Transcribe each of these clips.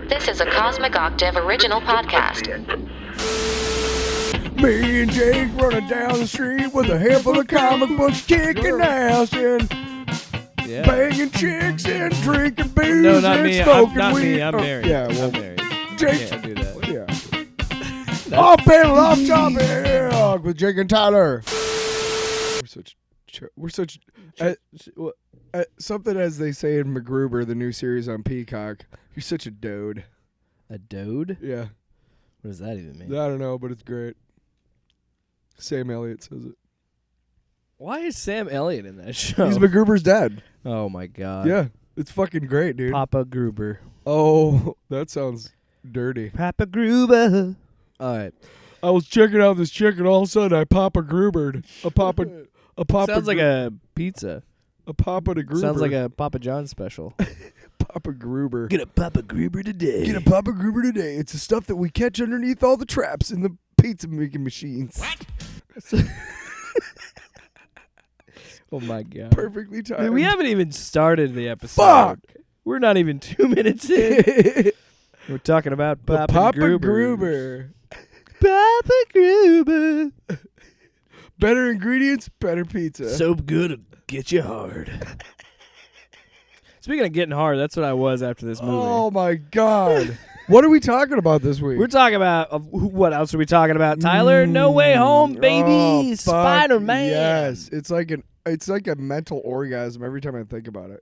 This is a Cosmic Octave original podcast. Me and Jake running down the street with a handful of comic books, kicking ass and banging chicks and drinking booze No, not and me. smoking Not weed. me. I'm married. Yeah, well, I'm married. Jake. Can't do that. Yeah. Off panel, off topic with Jake and Tyler. We're such. Something as they say in MacGruber, the new series on Peacock. You're such a dode. A dode? Yeah. What does that even mean? I don't know, but it's great. Sam Elliott says it. Why is Sam Elliott in that show? He's MacGruber's dad. Oh my god. Yeah. It's fucking great, dude. Papa Gruber. Oh, that sounds dirty. Papa Gruber. All right. I was checking out this chick, and all of a sudden I Papa Grubered. A Papa Sounds like a pizza. a Papa to Gruber. Sounds like a Papa John special. Papa Gruber. Get a Papa Gruber today. Get a Papa Gruber today. It's the stuff that we catch underneath all the traps in the pizza making machines. What? Oh my god. Perfectly timed. Dude, we haven't even started the episode. Fuck! We're not even 2 minutes in. We're talking about The Papa, Papa Gruber. Gruber. Papa Gruber. Better ingredients, better pizza. So good it'll get you hard. Speaking of getting hard, that's what I was after this movie. Oh my god. What are we talking about this week? We're talking about what else are we talking about? Tyler, No Way Home, baby, Oh, fuck Spider-Man. Yes, it's like a mental orgasm every time I think about it.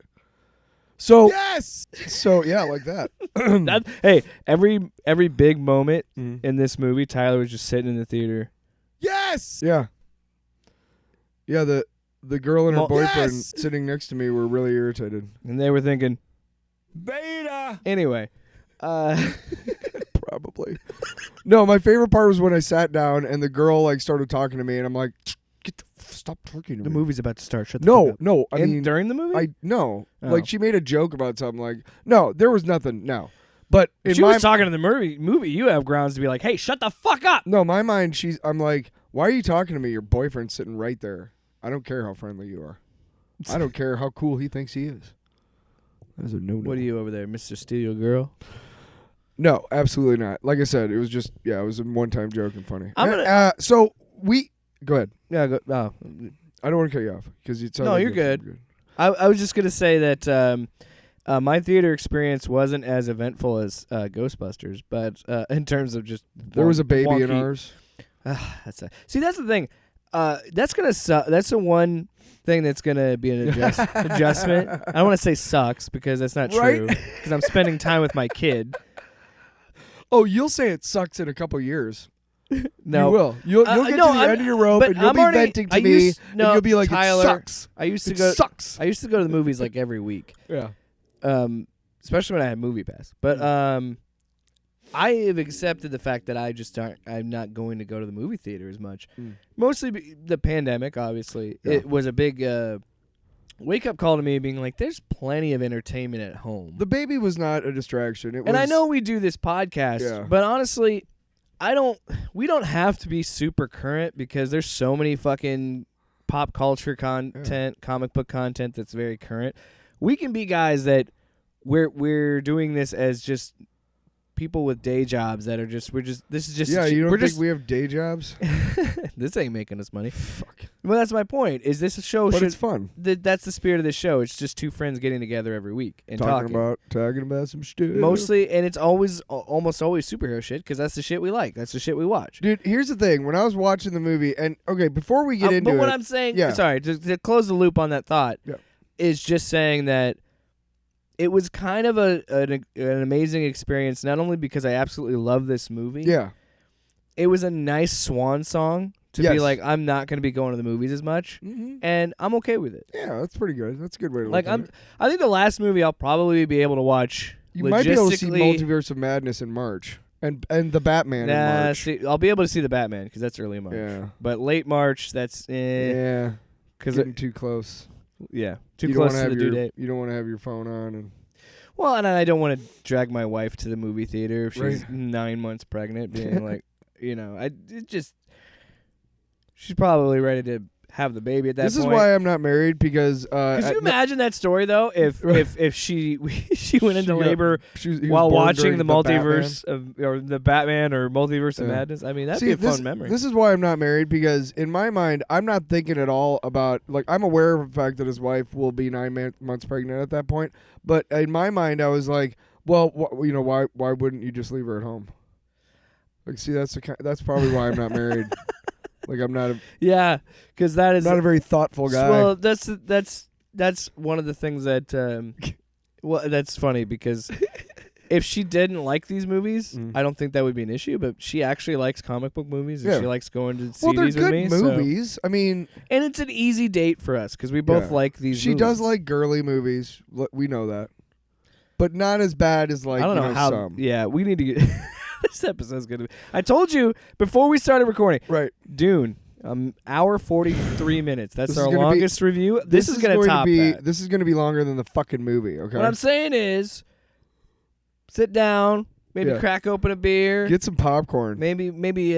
So yes, so yeah, like that. Hey, every big moment Mhm. in this movie, Tyler was just sitting in the theater. Yes, yeah, yeah. The girl and her Well, boyfriend yes! sitting next to me were really irritated. And they were thinking, Beta. anyway. Probably. No, my favorite part was when I sat down and the girl like started talking to me, and I'm like, stop talking to The me. movie's about to start. Shut the fuck up. No. I And mean, during the movie? no. Oh. Like she made a joke about something. Like, no, there was nothing. No, but in If she my was talking to the movie, you have grounds to be like, hey, shut the fuck up. no, my mind, I'm like, why are you talking to me? Your boyfriend's sitting right there. I don't care how friendly you are. I don't care how cool he thinks he is. That is a no. What are you over there, Mr. Steal Girl? No, absolutely not. Like I said, it was just it was a one-time joke and funny. I'm gonna- So we go ahead. Yeah, go. No, I don't want to cut you off because it's No, you're good. I was just gonna say that my theater experience wasn't as eventful as Ghostbusters, but in terms of just There was a baby in wonky- ours. That's the thing. That's gonna suck. That's the one thing that's gonna be an adjustment. I don't want to say sucks because that's not Right? true. Because I'm spending time with my kid. Oh, you'll say it sucks in a couple years. No, You will. You'll get no, to the end of your rope but and you'll I'm be already- venting to I me, used- and no, you'll be like, Tyler, it sucks. I used to It go. sucks. I used to go to the movies like every week. Yeah. Especially when I had Movie Pass. But I have accepted the fact that I'm not going to go to the movie theater as much. Mostly the pandemic, obviously. Yeah. It was a big wake-up call to me, being like, there's plenty of entertainment at home. The baby was not a distraction. And I know we do this podcast, Yeah. but honestly, we don't have to be super current because there's so many fucking pop culture content, comic book content that's very current. We can be guys that we're doing this as just people with day jobs that are just this is just you don't we're think just we have day jobs? this ain't making us money. Fuck. Well, that's my point. Is this a show? But it's fun. That's the spirit of this show. It's just two friends getting together every week and talking about some stuff. mostly, and it's almost always superhero shit because that's the shit we like. That's the shit we watch. Dude, here's the thing. When I was watching the movie, and okay, before we get into but what it, I'm saying, yeah. sorry, to close the loop on that thought, is just saying that it was kind of an amazing experience, not only because I absolutely love this movie. yeah, It was a nice swan song to be Yes. like, I'm not going to be going to the movies as much, and I'm okay with it. yeah, that's pretty good. That's a good way to Like look at it. I think the last movie I'll probably be able to watch. You might be able to see logistically- Multiverse of Madness in March, and the Batman in Nah, March. see, I'll be able to see the Batman because that's early March. Yeah, But late March, that's yeah, because getting too close. too You don't close wanna to have the due your- date. You don't want to have your phone on, and Well, and I don't want to drag my wife to the movie theater if she's Right. 9 months pregnant, being like, she's probably ready to have the baby at that This point. is why I'm not married because. Could you imagine that story though? If she went into She got- labor he was while born watching during the multiverse or the Batman or multiverse of Yeah. madness. I mean, that'd See, be a this, fun memory. This is why I'm not married because in my mind, I'm not thinking at all about like I'm aware of the fact that his wife will be 9 months pregnant at that point. But in my mind, I was like, well, why wouldn't you just leave her at home? Like, see, that's probably why I'm not married. Like, I'm not Yeah, because that is not a very thoughtful guy. Well, that's one of the things that. Well, that's funny because if she didn't like these movies, I don't think that would be an issue. But she actually likes comic book movies, and Yeah. she likes going to see well, they're these good with me. so- movies. I mean, and it's an easy date for us because we both Yeah. like these. she movies. does like girly movies. We know that, but not as bad as like I don't know how. some. Yeah, we need to get. This episode's gonna be. I told you before we started recording. Right. Dune. Hour 43 minutes. That's This is our gonna be- longest review. This is gonna going top to be. that. This is going to be longer than the fucking movie. Okay. What I'm saying is, sit down, maybe Yeah. crack open a beer, Get some popcorn. maybe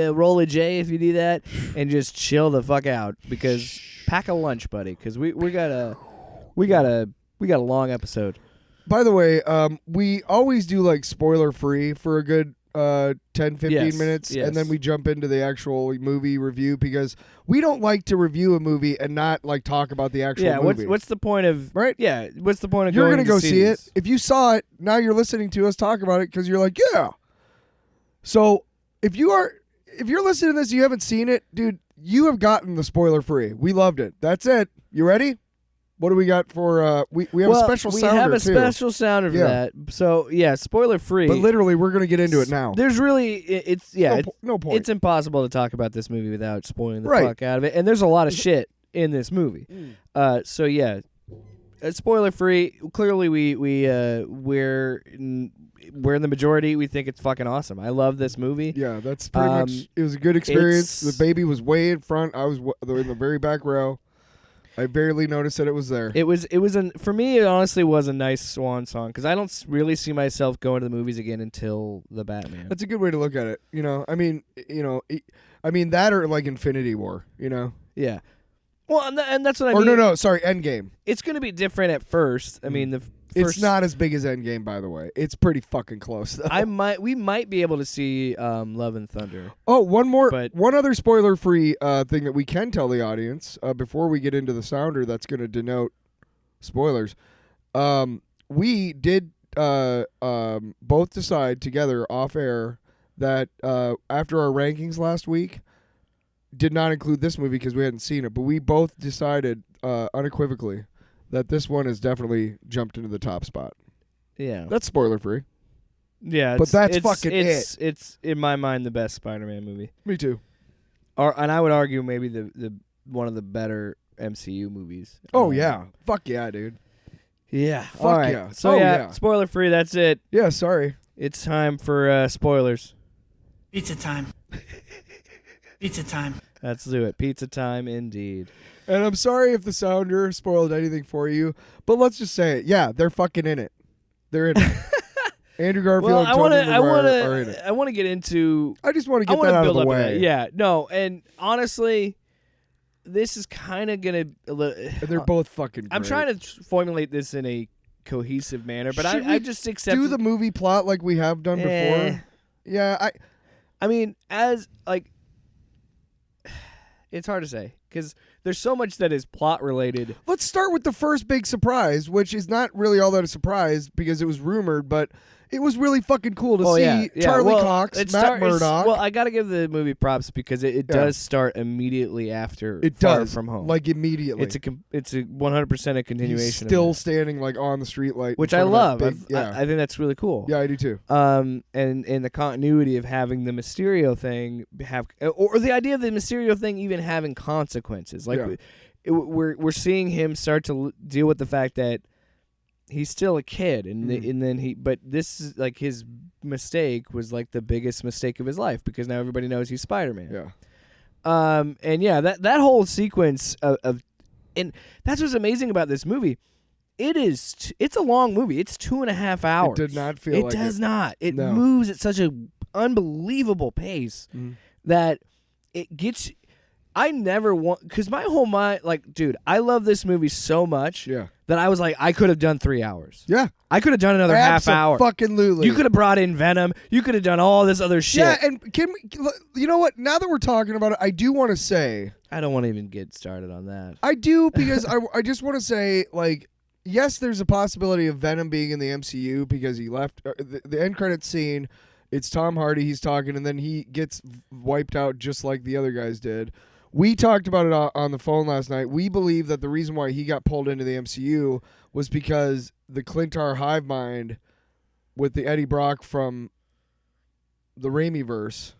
roll a J if you do that, and just chill the fuck out because pack a lunch, buddy. Because we got a long episode. By the way, we always do like spoiler free for a good 10, 15 Yes, minutes, yes. and then we jump into the actual movie review because we don't like to review a movie and not like talk about the actual Yeah, movie. what's the point of Right? Yeah, what's the point of You're going gonna go see it. these? If you saw it, now you're listening to us talk about it because you're like, yeah. So if you're listening to this, you haven't seen it, dude. You have gotten the spoiler free. We loved it. That's it. You ready? What do we got for? We have a special sounder We have a too. special sounder for Yeah. that. So yeah, spoiler free. But literally, we're gonna get into it now. There's really it's yeah. No point. It's impossible to talk about this movie without spoiling the Right. fuck out of it. And there's a lot of shit in this movie. So yeah, spoiler free. Clearly, we're in the majority. We think it's fucking awesome. I love this movie. Yeah, that's pretty much. It was a good experience. The baby was way in front. I was in the very back row. I barely noticed that it was there. It was for me. It honestly was a nice swan song because I don't really see myself going to the movies again until the Batman. That's a good way to look at it. I mean, that or like Infinity War. Yeah. Well, and that's what I Or mean. no, sorry, Endgame. It's going to be different at first. I mean, the first, It's not as big as Endgame, by the way. It's pretty fucking close, though. we might be able to see Love and Thunder. Oh, one other spoiler-free thing that we can tell the audience before we get into the sounder that's going to denote spoilers. We did both decide together off air that after our rankings last week, did not include this movie because we hadn't seen it, but we both decided unequivocally that this one has definitely jumped into the top spot. Yeah. That's spoiler-free. Yeah, But that's it's, fucking it's, It's in my mind the best Spider-Man movie, Me too. and I would argue maybe the one of the better MCU movies. Oh, yeah. Fuck yeah, dude. yeah. Fuck All right. yeah. So Oh, yeah, yeah. spoiler free. That's it. Yeah, sorry. It's time for spoilers. Pizza time. Pizza time. Let's do it. Pizza time, indeed. And I'm sorry if the sounder spoiled anything for you, but let's just say it. Yeah, they're fucking in it. They're in it. Andrew Garfield and Tobey Maguire are in it. I want to get into. I just want to I get want that to out of build the up to way. that. Yeah, no, and honestly, this is kind of gonna. And they're both fucking great. I'm trying to formulate this in a cohesive manner, but Should I we just accept. do the movie plot like we have done before. Yeah, I mean, as like, it's hard to say because there's so much that is plot related. let's start with the first big surprise, which is not really all that a surprise because it was rumored, but it was really fucking cool to see Charlie Cox, Matt Murdock. Well, I got to give the movie props because it does start immediately after it Far does From Home. like immediately. it's a 100% a continuation. He's of still that, standing like on the street light, in which I front of that love. big- I think that's really cool. yeah, I do too. And the continuity of having the Mysterio thing have, or the idea of the Mysterio thing even having consequences. Like Yeah. we're seeing him start to deal with the fact that he's still a kid, and Mm-hmm. and then but this is like his mistake was like the biggest mistake of his life because now everybody knows he's Spider-Man. Yeah. And yeah, that whole sequence of and that's what's amazing about this movie. It's a long movie. It's 2.5 hours. It did not feel It like does it. not. It No. moves at such a unbelievable pace Mm. that it gets. I never want, because my whole mind, like, dude, I love this movie so much Yeah. that I was like, I could have done 3 hours. Yeah. I could have done another half hour. Fucking-lutely. You could have brought in Venom. You could have done all this other shit. Yeah, and you know what? Now that we're talking about it, I do want to say, I don't want to even get started on that. I do because I just want to say, like, yes, there's a possibility of Venom being in the MCU because he left the end credit scene. It's Tom Hardy. He's talking, and then he gets wiped out just like the other guys did. We talked about it on the phone last night. We believe that the reason why he got pulled into the MCU was because the Clintar hive mind with the Eddie Brock from the Raimi-verse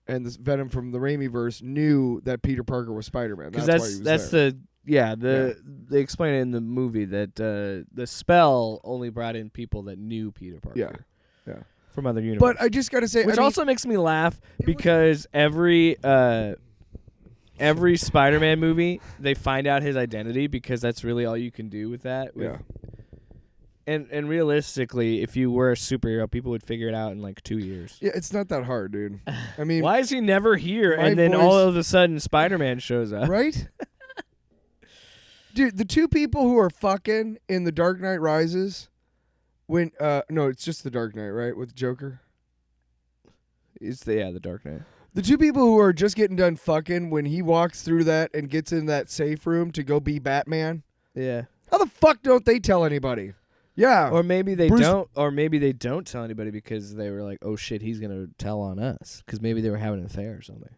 and this Venom from the Raimi-verse knew that Peter Parker was Spider-Man. Because why he was there. they explain it in the movie that the spell only brought in people that knew Peter Parker. Yeah. From other universes. But I just got to say, Which I mean, also makes me laugh because every Spider-Man movie, they find out his identity because that's really all you can do with that. yeah. And realistically, if you were a superhero, people would figure it out in like 2 years. Yeah, it's not that hard, dude. I mean, Why is he never here? my And then voice- all of a sudden, Spider-Man shows up. right? Dude, the two people who are fucking in The Dark Knight Rises, when no, it's just The Dark Knight, right, with Joker. It's the Dark Knight. The two people who are just getting done fucking when he walks through that and gets in that safe room to go be Batman. Yeah. How the fuck don't they tell anybody? Yeah. Or maybe they Bruce- don't. Or maybe they don't tell anybody because they were like, "Oh shit, he's gonna tell on us." Because maybe they were having an affair or something.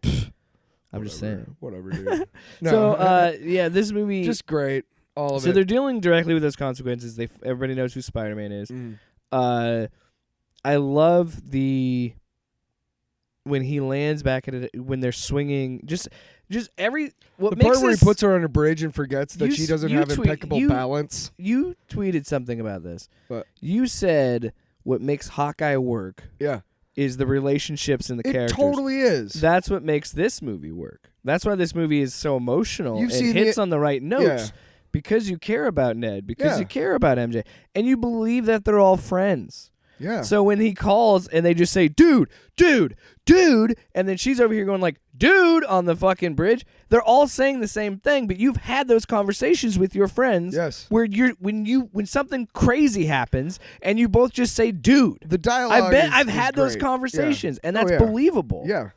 I'm just saying. Whatever, dude. No, So, this movie. just great. All of so it. they're dealing directly with those consequences. Everybody knows who Spider-Man is. I love when he lands back at it when they're swinging. Just every what the makes part where he this- puts her on a bridge and forgets that You she s- doesn't you have tweet- impeccable you- balance. You tweeted something about this. What? You said what makes Hawkeye work Yeah. is the relationships and the It characters. totally is. That's what makes this movie work. That's why this movie is so emotional. You've It seen hits the- on the right notes Yeah. because you care about Ned, because Yeah. you care about MJ, and you believe that they're all friends. Yeah. So when he calls and they just say, dude, dude, dude, and then she's over here going like, dude, on the fucking bridge, they're all saying the same thing, but you've had those conversations with your friends Yes. where when something crazy happens and you both just say, dude. The dialogue I've is had those great. conversations, Yeah. and Oh, that's yeah. believable. Yeah.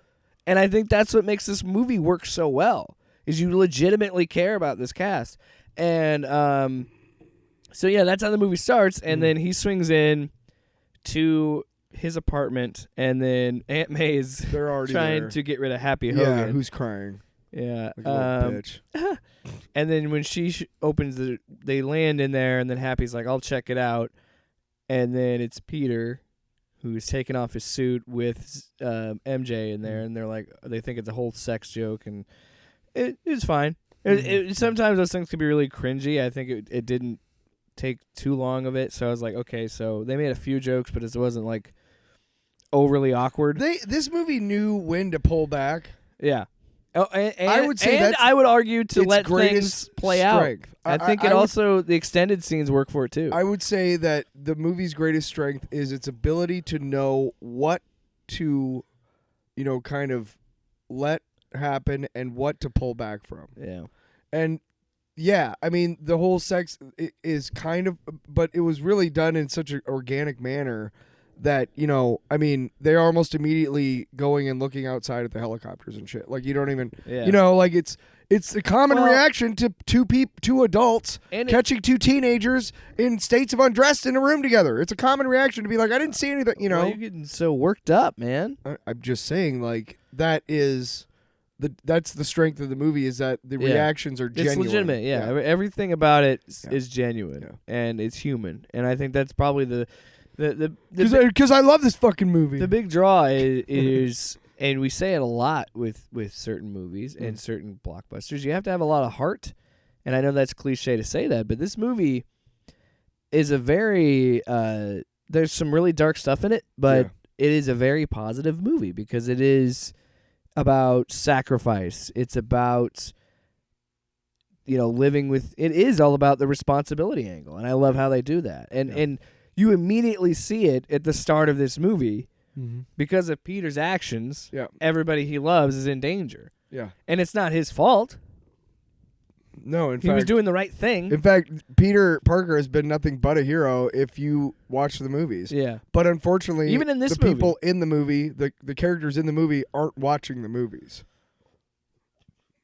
And I think that's what makes this movie work so well, is you legitimately care about this cast. And so yeah, that's how the movie starts, and then he swings in to his apartment, and then Aunt May is They're already trying there. to get rid of Happy Yeah, Hogan. who's crying Yeah. like a little bitch. And then when she opens they land in there, and then Happy's like, I'll check it out. And then it's Peter who's taking off his suit with MJ in there, and they're like, they think it's a whole sex joke, and it's fine. Sometimes those things can be really cringy. I think it didn't take too long of it, so I was like, okay, so they made a few jokes, but it wasn't like overly awkward. This movie knew when to pull back. Yeah. Oh, and I would say and that's I would argue to its let greatest things play strength. out. I think it would- also the extended scenes work for it too. I would say that the movie's greatest strength is its ability to know what to, kind of let happen and what to pull back from. Yeah. And yeah, I mean, the whole sex is kind of, but it was really done in such an organic manner that, I mean, they're almost immediately going and looking outside at the helicopters and shit. Like, you don't even, Yeah. like it's a common Well- reaction to two adults And it- catching two teenagers in states of undressed in a room together. It's a common reation to be like, I didn't see anything, Why are you getting so worked up, man? I'm just saying, like, that's the strength of the movie, is that the Yeah. reactions are genuine. It's legitimate, yeah. Everything about it Yeah. is genuine, Yeah. and it's human. And I think that's probably the Because I love this fucking movie. the big draw is and we say it a lot with certain movies and certain blockbusters. You have to have a lot of heart, and I know that's cliche to say that, but this movie is a very there's some really dark stuff in it, but it is a very positive movie because it is about sacrifice. It's about living with. It is all about the responsibility angle, and I love how they do that. And you immediately see it at the start of this movie. Mm-hmm. Because of Peter's actions, Yeah. everybody he loves is in danger. Yeah. and it's not his fault. No, in He fact, was doing the right thing. in fact, Peter Parker has been nothing but a hero if you watch the movies. Yeah. But unfortunately, Even in this the people in the movie, the characters in the movie aren't watching the movies.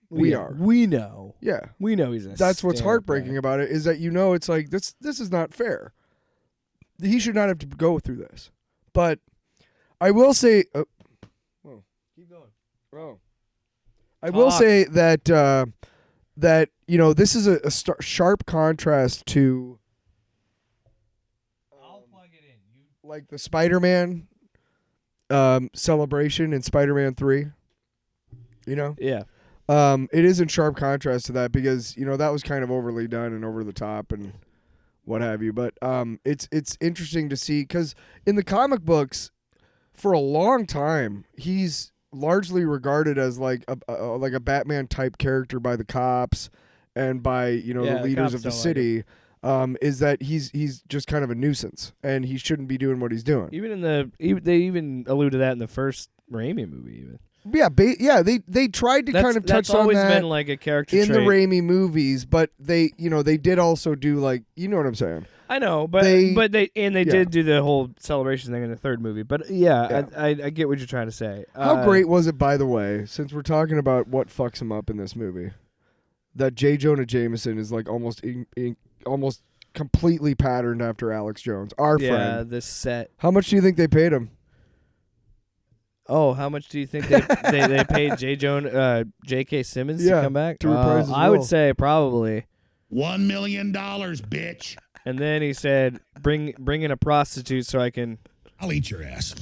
We are. We know. Yeah. We know he's a That's what's stand-up heartbreaking guy. about it is that it's like this is not fair. He should not have to go through this. But I will say keep going. Oh. I will Talk. say that that this is a sharp contrast to I'll plug it in. like the Spider-Man celebration in Spider-Man 3. Yeah. It is in sharp contrast to that because that was kind of overly done and over the top and what have you. But it's interesting to see because in the comic books, for a long time, he's largely regarded as like a Batman type character by the cops and by Yeah, the the leaders cops of the don't like city. Is that he's just kind of a nuisance and he shouldn't be doing what he's doing. Even they even alluded to that in the first Raimi movie. Even They tried to kind of touch that's on always that been like a character in the trait. Raimi movies, but they did also do like what I'm saying. I know, but They- they yeah. did do the whole celebration thing in the third movie. But Yeah. I get what you're trying to say. How great was it, by the way, since we're talking about what fucks him up in this movie, that J. Jonah Jameson is like almost almost completely patterned after Alex Jones, our Yeah, friend. this set. How much do you think they paid him? Oh, how much do you think they paid J.K. Simmons Yeah, to come back? to reprise his I role. would say probably. $1 million, bitch. And then he said, "Bring in a prostitute so I can." I'll eat your ass.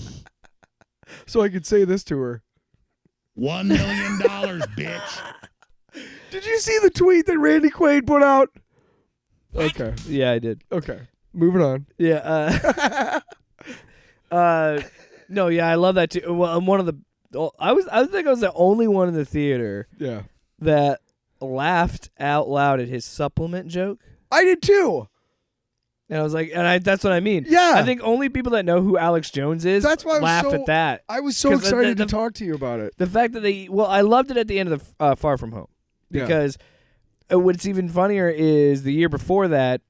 So I could say this to her. $1 million, bitch. Did you see the tweet that Randy Quaid put out? Okay. Yeah, I did. Okay. Moving on. Yeah. No, yeah, I love that too. Well, I'm one of the. I think I was the only one in the theater Yeah. that laughed out loud at his supplement joke. I did too. And I was like, that's what I mean. Yeah. I think only people that know who Alex Jones is That's why I was laugh so- at that. I was so 'Cause the- excited the- to talk to you about it. The fact that I loved it at the end of the Far From Home Yeah. because what's even funnier is the year before that,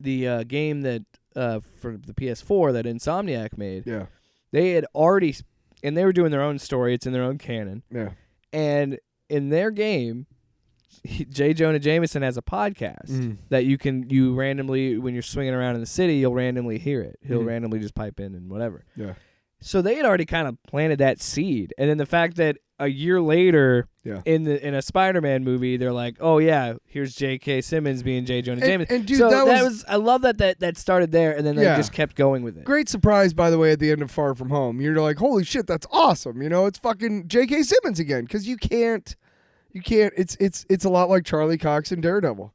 the game that for the PS4 that Insomniac made, Yeah. they had already, and they were doing their own story. It's in their own canon, Yeah. and in their game, J. Jonah Jameson has a podcast that you randomly, when you're swinging around in the city, you'll randomly hear it. He'll randomly just pipe in and whatever. Yeah. So they had already kind of planted that seed, and then the fact that a year later, Yeah. in a Spider-Man movie, they're like, "Oh yeah, here's J.K. Simmons being J. Jonah Jameson." and dude, so that that was- I love that started there, and then they Yeah. just kept going with it. Great surprise, by the way, at the end of Far From Home. You're like, holy shit, that's awesome. It's fucking J.K. Simmons again. Because you can't. It's a lot like Charlie Cox and Daredevil.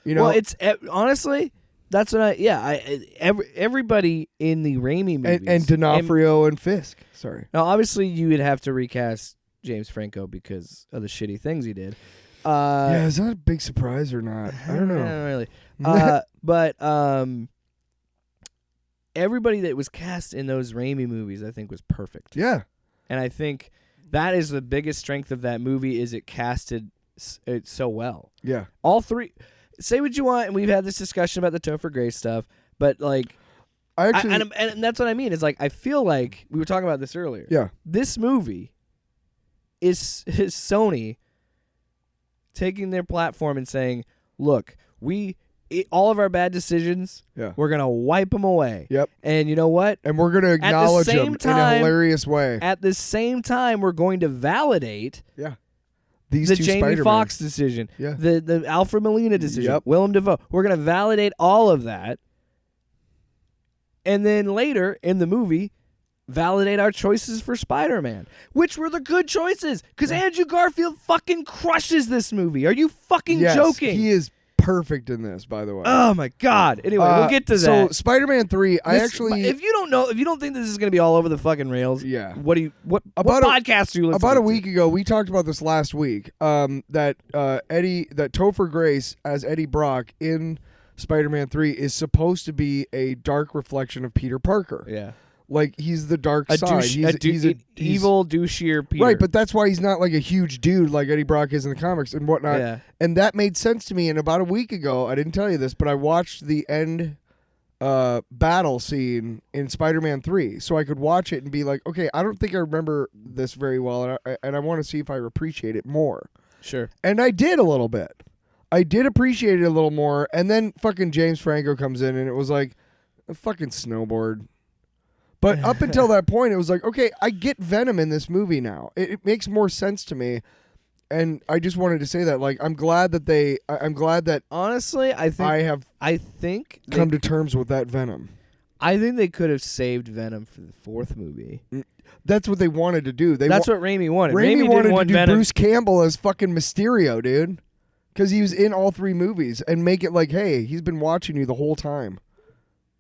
Well, it's honestly, that's what everybody in the Raimi movies and D'Onofrio and Fisk. Sorry. Now, obviously, you would have to recast James Franco because of the shitty things he did. Yeah, is that a big surprise or not? I don't know. Not really. But everybody that was cast in those Raimi movies, I think, was perfect. Yeah. And I think that is the biggest strength of that movie is it casted it so well. Yeah. All three. Say what you want, and we've had this discussion about the Topher Grace stuff, but like, I actually. and that's what I mean. Is like I feel like we were talking about this earlier. Yeah. This movie is Sony taking their platform and saying, "Look, all of our bad decisions, Yeah. we're gonna wipe them away." Yep. And you know what? And we're going to acknowledge same them in a time- hilarious way. At the same time, we're going to validate Yeah. These the two Jamie Spider-Man. Foxx decision, Yeah. the Alfred Molina decision, Yep. Willem Dafoe. We're going to validate all of that. And then later in the movie, validate our choices for Spider-Man, which were the good choices. Because Andrew Garfield fucking crushes this movie. Are you fucking Yes, joking? he is perfect in this, by the way. Oh my God. Anyway, we'll get to So that. Spider-Man 3, I This- actually if you don't think this is going to be all over the fucking rails, Yeah. What About a- podcast do you listen about a to? week ago, we talked about this last week. That Topher Grace as Eddie Brock in Spider-Man 3 is supposed to be a dark reflection of Peter Parker. Yeah. Like he's the dark A side. douche, He's evil douchier Peter. Right, but that's why he's not like a huge dude like Eddie Brock is in the comics and whatnot. Yeah. And that made sense to me. And about a week ago, I didn't tell you this, but I watched the end battle scene in Spider-Man 3, so I could watch it and be like, okay, I don't think I remember this very well, and I want to see if I appreciate it more. Sure. And I did a little bit. I did appreciate it a little more, and then fucking James Franco comes in, and it was like a fucking snowboard. But up until that point, it was like, okay, I get Venom in this movie now. It makes more sense to me, and I just wanted to say that. Like, I'm glad that Honestly, I think come to terms with that Venom. I think they could have saved Venom for the fourth movie. That's what they wanted to do. That's what Raimi wanted. Raimi Raimi wanted didn't to want do Venom. Bruce Campbell as fucking Mysterio, dude. Because he was in all 3 movies, and make it like, hey, he's been watching you the whole time.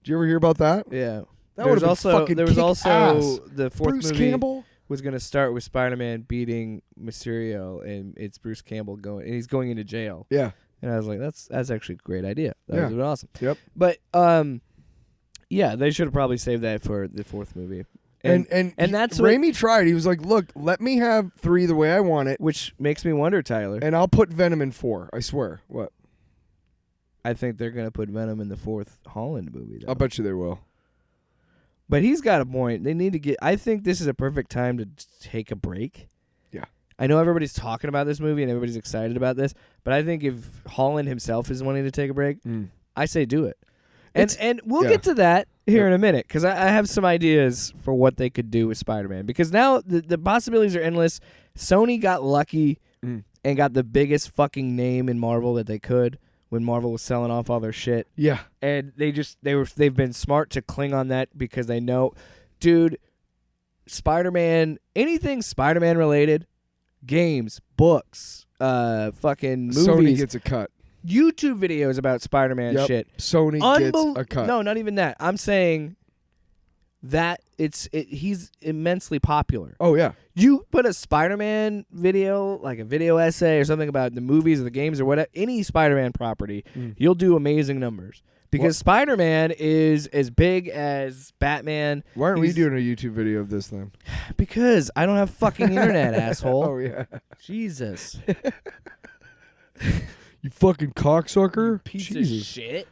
Did you ever hear about that? Yeah. That There was would've been also fucking there was also kick-ass. the fourth Bruce movie Campbell? was going to start with Spider-Man beating Mysterio, and it's Bruce Campbell going, and he's going into jail. Yeah. And I was like, that's actually a great idea. That Yeah. would have been awesome. Yep. But yeah, they should have probably saved that for the fourth movie. And that's what, Raimi tried. He was like, look, let me have 3 the way I want it, which makes me wonder, Tyler. and I'll put Venom in 4. I swear. What? I think they're going to put Venom in the fourth Holland movie, though. I'll bet you they will. But he's got a point. They need to get. I think this is a perfect time to take a break. Yeah. I know everybody's talking about this movie and everybody's excited about this, but I think if Holland himself is wanting to take a break, I say do it. And we'll yeah. get to that here in a minute, because I have some ideas for what they could do with Spider-Man. Because now the possibilities are endless. Sony got lucky and got the biggest fucking name in Marvel that they could when Marvel was selling off all their shit. Yeah. And they've been smart to cling on that because they know, dude, Spider-Man, anything Spider-Man related, games, books, fucking movies, Sony gets a cut. YouTube videos about Spider-Man Yep. shit. Sony gets a cut. No, not even that. I'm saying that he's immensely popular. Oh, yeah. You put a Spider-Man video, like a video essay or something about the movies or the games or whatever, any Spider-Man property, you'll do amazing numbers. Because Spider-Man is as big as Batman. Why aren't we doing a YouTube video of this then? Because I don't have fucking internet, asshole. Oh, yeah. Jesus. You fucking cocksucker. Piece Jesus. of shit.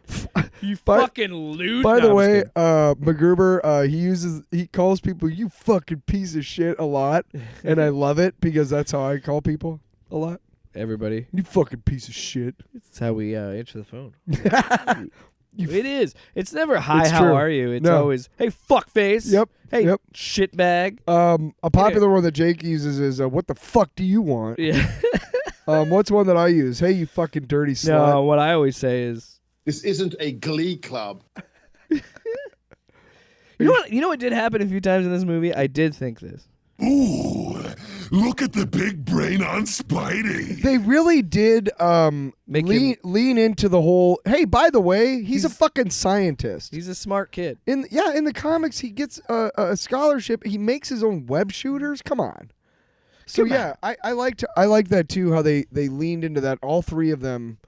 You By- fucking loot. By No, the I'm way, just kidding. MacGruber, he calls people you fucking piece of shit a lot, and I love it because that's how I call people a lot. Everybody. You fucking piece of shit. That's how we answer the phone. It is. It's never hi, It's how true. are you? It's No. always, hey, fuckface. Yep. Hey, Yep. shitbag. A popular one that Jake uses is what the fuck do you want? Yeah. What's one that I use? Hey, you fucking dirty slut. No, what I always say is, This isn't a glee club. you know what did happen a few times in this movie? I did think this. Ooh, look at the big brain on Spidey. They really did Make lean into the whole. Hey, by the way, he's a fucking scientist. He's a smart kid. In the comics, he gets a scholarship. He makes his own web shooters. Come on. So I like that too. How they leaned into that. All 3 of them.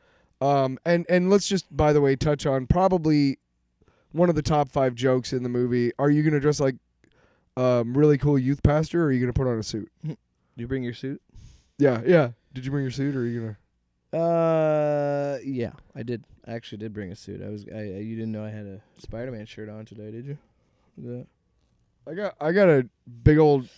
And let's just, by the way, touch on probably one of the top 5 jokes in the movie. Are you gonna dress like really cool youth pastor, or are you gonna put on a suit? You bring your suit? Yeah. Did you bring your suit, or are you gonna? Yeah, I did. I actually did bring a suit. You didn't know I had a Spider-Man shirt on today, did you? Yeah. I got a big old,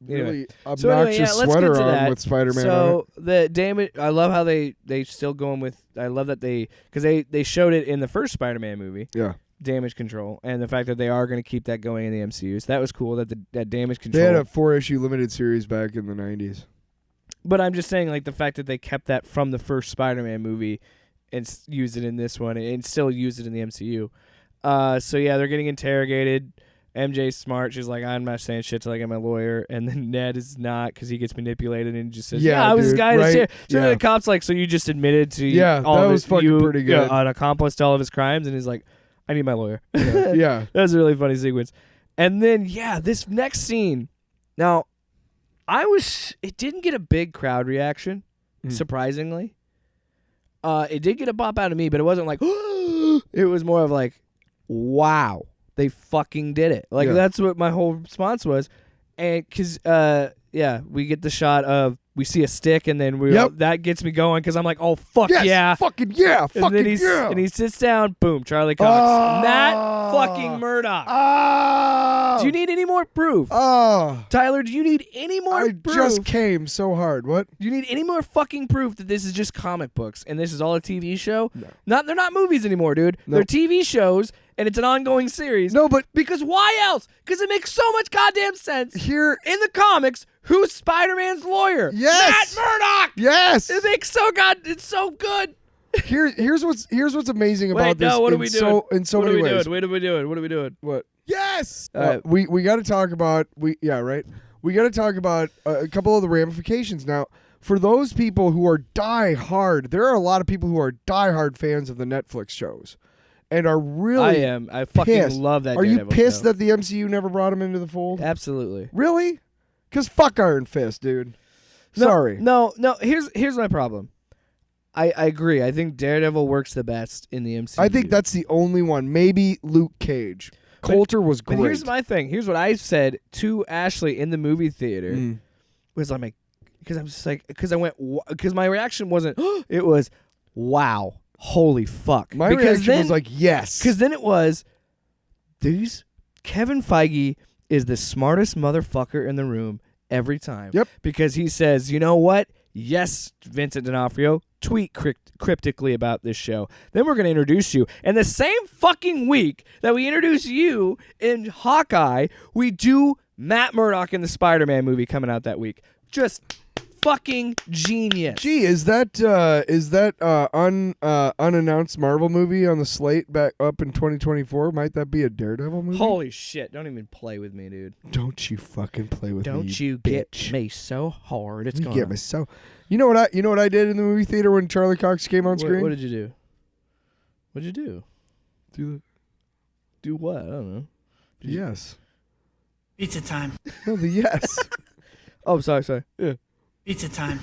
Anyway. really obnoxious So anyway, yeah, let's sweater get to on that. with Spider-Man on it. So the damage, I love how they still going with. I love that because they showed it in the first Spider-Man movie. Yeah. Damage control, and the fact that they are going to keep that going in the MCU. So that was cool. That damage control. They had a 4-issue limited series back in the 90s. But I'm just saying, like, the fact that they kept that from the first Spider-Man movie and used it in this one and still use it in the MCU. So yeah, they're getting interrogated. MJ's smart. She's like, I'm not saying shit till I get my lawyer. And then Ned is not, because he gets manipulated and just says, Yeah, I was this dude, guy that's right? here. So Yeah. the cop's like, so you just admitted to Yeah, all that of was it, fucking pretty good. an accomplice to all of his crimes. And he's like, I need my lawyer. Yeah. That was a really funny sequence. And then, this next scene. Now, it didn't get a big crowd reaction, surprisingly. It did get a pop out of me, but it wasn't like, it was more of like, wow. they fucking did it. Like Yeah. that's what my whole response was. And cuz we get the shot of we see a stick and then Yep. that gets me going cuz I'm like, "Oh fuck Yes, yeah." fucking yeah, And fucking then yeah. and he sits down, boom, Charlie Cox. Oh. Matt fucking Murdock. Oh, Do you need any more proof? Oh, Tyler, do you need any more I proof? just came so hard. What? Do you need any more fucking proof that this is just comic books and this is all a TV show? No. They're not movies anymore, dude. No. They're TV shows and it's an ongoing series. No, but Because why else? Because it makes so much goddamn sense. here, In the comics, who's Spider-Man's lawyer? Yes. Matt Murdock. yes. It makes it's so good. Here's what's amazing about Wait, this. no, what are in we so doing? in so What are many we ways. doing? What are we doing? What are we doing? What? Yes. All right. We got to talk about We got to talk about a couple of the ramifications now. For those people who are die-hard, there are a lot of people who are die-hard fans of the Netflix shows, and are really. I am. I fucking pissed. love that. Are you Daredevil pissed show. that the MCU never brought him into the fold? Absolutely. Really? Because fuck Iron Fist, dude. No, Sorry. No. Here's my problem. I agree. I think Daredevil works the best in the MCU. I think that's the only one. Maybe Luke Cage. Coulter was great. But here's my thing. Here's what I said to Ashley in the movie theater. Mm. Was I'm like, because I'm just like, because I went, because my reaction wasn't. It was, wow, holy fuck. My because reaction was like, yes. because then it was, Kevin Feige is the smartest motherfucker in the room every time. Yep. Because he says, you know what? Yes, Vincent D'Onofrio, tweet cryptically about this show. Then we're going to introduce you. And the same fucking week that we introduce you in Hawkeye, we do Matt Murdock in the Spider-Man movie coming out that week. Just fucking genius. Gee, is that unannounced Marvel movie on the slate back up in 2024? Might that be a Daredevil movie? Holy shit. Don't even play with me, dude. Don't you fucking play with me. Don't you bitch. get me so hard. It's You going get me so. You know what I did in the movie theater when Charlie Cox came on screen? What did you do? What did you do? Do Do what? I don't know. the yes. Pizza time. No, the yes. Oh, sorry. Pizza time.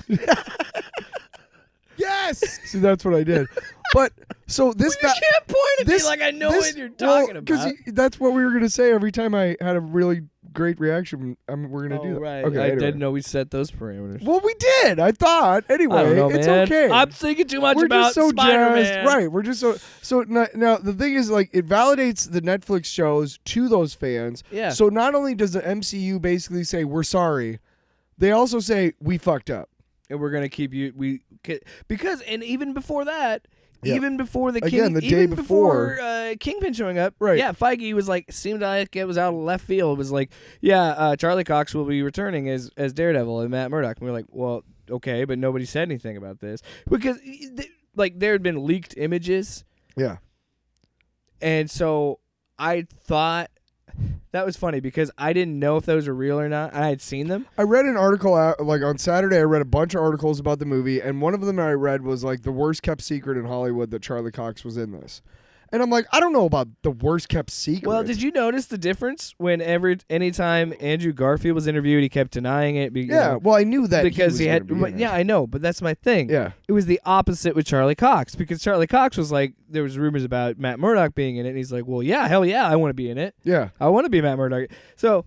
Yes. See, that's what I did. But so this You can't point at this me like I know this- what you're talking well, 'cause about. that's what we were gonna say every time I had a really great reaction. We're gonna do that. Right. Okay, I anyway. didn't know we set those parameters. Well, we did. I thought. Anyway, I don't know, it's man. okay. I'm thinking too much We're about just so Spider-Man. jazzed. Right. We're just so now the thing is, like, it validates the Netflix shows to those fans. Yeah. So not only does the MCU basically say we're sorry, they also say we fucked up. And we're gonna keep you. Because and even before that. Yeah. Even before the Again, King, the day even before. Kingpin showing up, Right. Yeah, Feige was like, seemed like it was out of left field. It was like, yeah, Charlie Cox will be returning as Daredevil and Matt Murdock. And we were like, well, okay, but nobody said anything about this because like there had been leaked images, Yeah. and so I thought that was funny because I didn't know if those were real or not. I had seen them. I read an article like on Saturday. I read a bunch of articles about the movie, and one of them I read was like the worst kept secret in Hollywood that Charlie Cox was in this. And I'm like, I don't know about the worst kept secret. Well, did you notice the difference when anytime Andrew Garfield was interviewed, he kept denying it? Yeah. Well, I knew that because he, he was had. gonna be in it. Yeah, I know, but that's my thing. Yeah. It was the opposite with Charlie Cox because Charlie Cox was like, there was rumors about Matt Murdock being in it, and he's like, well, yeah, hell yeah, I want to be in it. Yeah. I want to be Matt Murdock. So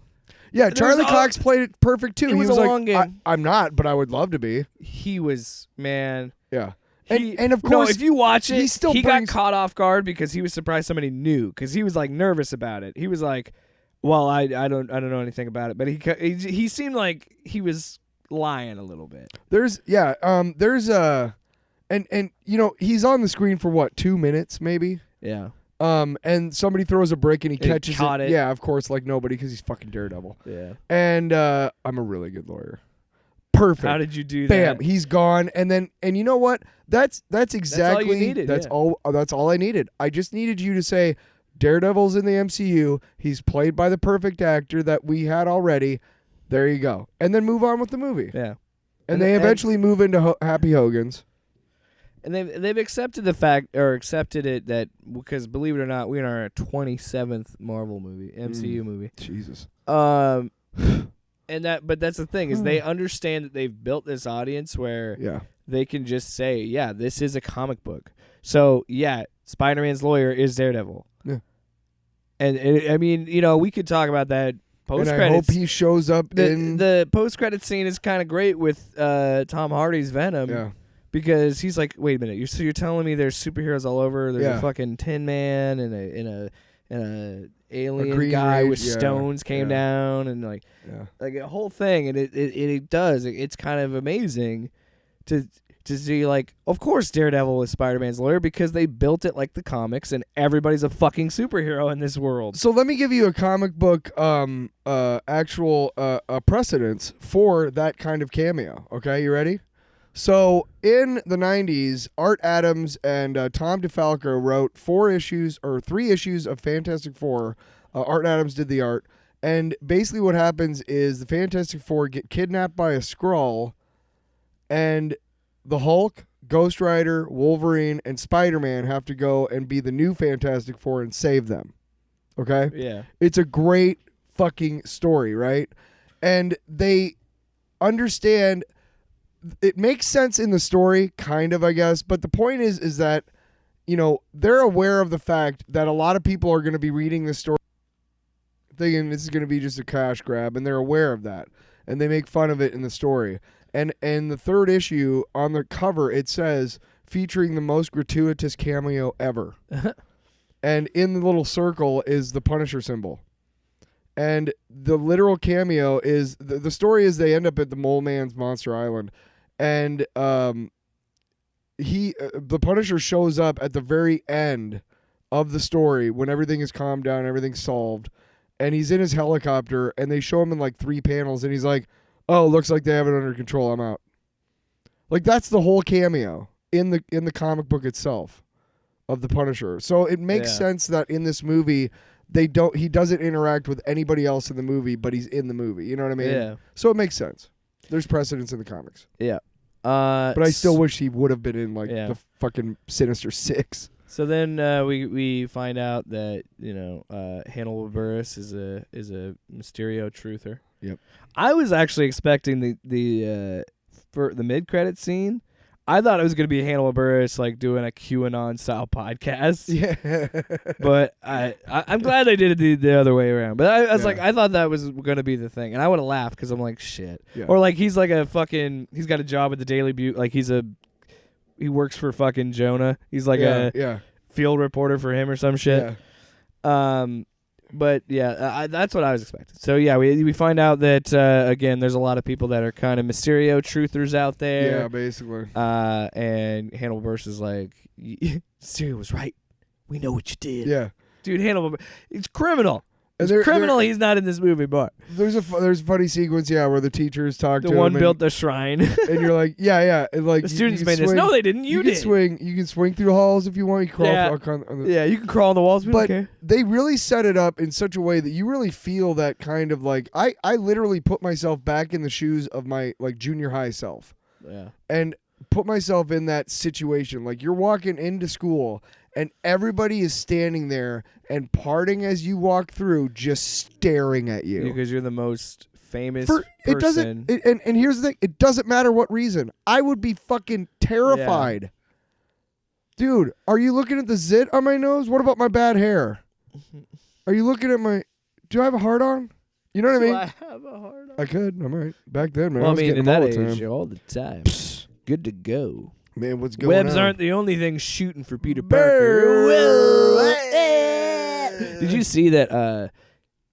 Yeah. There Charlie was Cox played it perfect too. It He was a like, long game. I'm not, but I would love to be. he was, man. Yeah. He- And of no, course, if you watch it, he still got brings- caught off guard because he was surprised somebody knew because he was like nervous about it. He was like, "Well, I don't know anything about it," but he seemed like he was lying a little bit. there's and you know he's on the screen for what 2 minutes maybe. Yeah, And somebody throws a brick and he And he catches caught it. Yeah, of course, like nobody because he's fucking Daredevil. yeah. And I'm a really good lawyer. Perfect. How did you do Bam, that? he's gone. And you know what? That's exactly needed, That's yeah. all I needed. I just needed you to say Daredevil's in the MCU. He's played by the perfect actor that we had already. There you go. And then move on with the movie. Yeah, And they eventually move into Happy Hogan's. and they've accepted the fact or accepted it that because believe it or not, we are in our 27th Marvel movie, MCU movie. Jesus. But that's the thing is they understand that they've built this audience where Yeah. they can just say, yeah, this is a comic book. So yeah, Spider-Man's lawyer is Daredevil. Yeah. And I mean, we could talk about that post And I hope credits. he shows up in. The post credit scene is kind of great with Tom Hardy's Venom. Yeah. Because he's like, wait a minute, you're telling me there's superheroes all over? There's Yeah. a fucking Tin Man and a alien Green guy Ray- with yeah, stones came yeah. down and like a whole thing, and it's kind of amazing to see, like, of course Daredevil is Spider-Man's lawyer because they built it like the comics, and everybody's a fucking superhero in this world. So let me give you a comic book actual precedence for that kind of cameo. Okay, you ready? So in the 90s, Art Adams and Tom DeFalco wrote 3 issues of Fantastic Four. Art Adams did the art. And basically what happens is the Fantastic Four get kidnapped by a Skrull, and the Hulk, Ghost Rider, Wolverine, and Spider-Man have to go and be the new Fantastic Four and save them. Okay? Yeah. It's a great fucking story, right? And they understand, it makes sense in the story, kind of, I guess, but the point is that, they're aware of the fact that a lot of people are going to be reading this story thinking this is going to be just a cash grab, and they're aware of that, and they make fun of it in the story. And the 3rd issue, on the cover, it says, featuring the most gratuitous cameo ever. And in the little circle is the Punisher symbol. And the literal cameo is, the story is they end up at the Mole Man's Monster Island. And the Punisher shows up at the very end of the story when everything is calmed down, everything's solved. And he's in his helicopter, and they show him in like 3 panels, and he's like, oh, looks like they have it under control, I'm out. Like, that's the whole cameo in the comic book itself of the Punisher. So it makes sense that in this movie he doesn't interact with anybody else in the movie, but he's in the movie. You know what I mean? Yeah. So it makes sense. There's precedence in the comics. Yeah. But I still wish he would have been in Yeah. the fucking Sinister Six. So then we find out that Hannibal Buress is a Mysterio truther. Yep. I was actually expecting the mid credit scene. I thought it was going to be Hannibal Buress like doing a QAnon style podcast. Yeah. But I'm glad they did it the other way around. But I was like, I thought that was going to be the thing, and I would have laughed because I'm like, shit. Yeah. Or like he's like he's got a job at the Daily Bugle, like he works for fucking Jonah. He's like a field reporter for him or some shit. Yeah. But yeah, that's what I was expecting. So yeah, we find out that again, there's a lot of people that are kind of Mysterio truthers out there. Yeah, basically. And Hannibal Buress is like, Mysterio was right. We know what you did. Yeah. Dude, Hannibal, it's criminal. And It's criminal. He's not in this movie, but There's a funny sequence, where the teachers talk the to one him built the shrine. and you're like, yeah, and like The you students can made this. swing- No, they didn't. You can did. swing. You can swing through halls if you want. You can crawl. Yeah. On the, Yeah, you can crawl on the walls. We don't But care. they really set it up in such a way that you really feel that kind of like I literally put myself back in the shoes of my like junior high self Yeah. and put myself in that situation. Like you're walking into school and everybody is standing there and parting as you walk through, just staring at you. Because you're the most famous For, person. it doesn't. And here's the thing: it doesn't matter what reason. I would be fucking terrified. Dude, are you looking at the zit on my nose? What about my bad hair? Are you looking at my? Do I have a heart on? You know what I mean? I have a hard on. I could. I might. Back then, man. Well, I was in getting that them age, all the time. all the time. Good to go. Man, what's going Webs on? aren't the only thing shooting for Peter Brr. Parker. Did you see that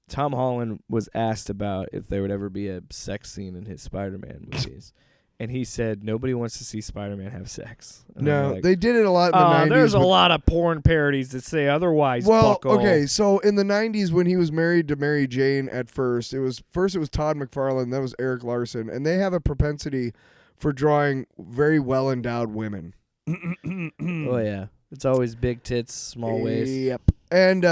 Tom Holland was asked about if there would ever be a sex scene in his Spider-Man movies? And he said nobody wants to see Spider-Man have sex. And I'm No, like, they did it a lot in the 90s. there's a but- lot of porn parodies that say otherwise. Well, bucko. okay, so in the 90s when he was married to Mary Jane at first, it was Todd McFarlane, then it was Eric Larson, and they have a propensity for drawing very well-endowed women. Oh yeah, it's always big tits, small waist. Yep. And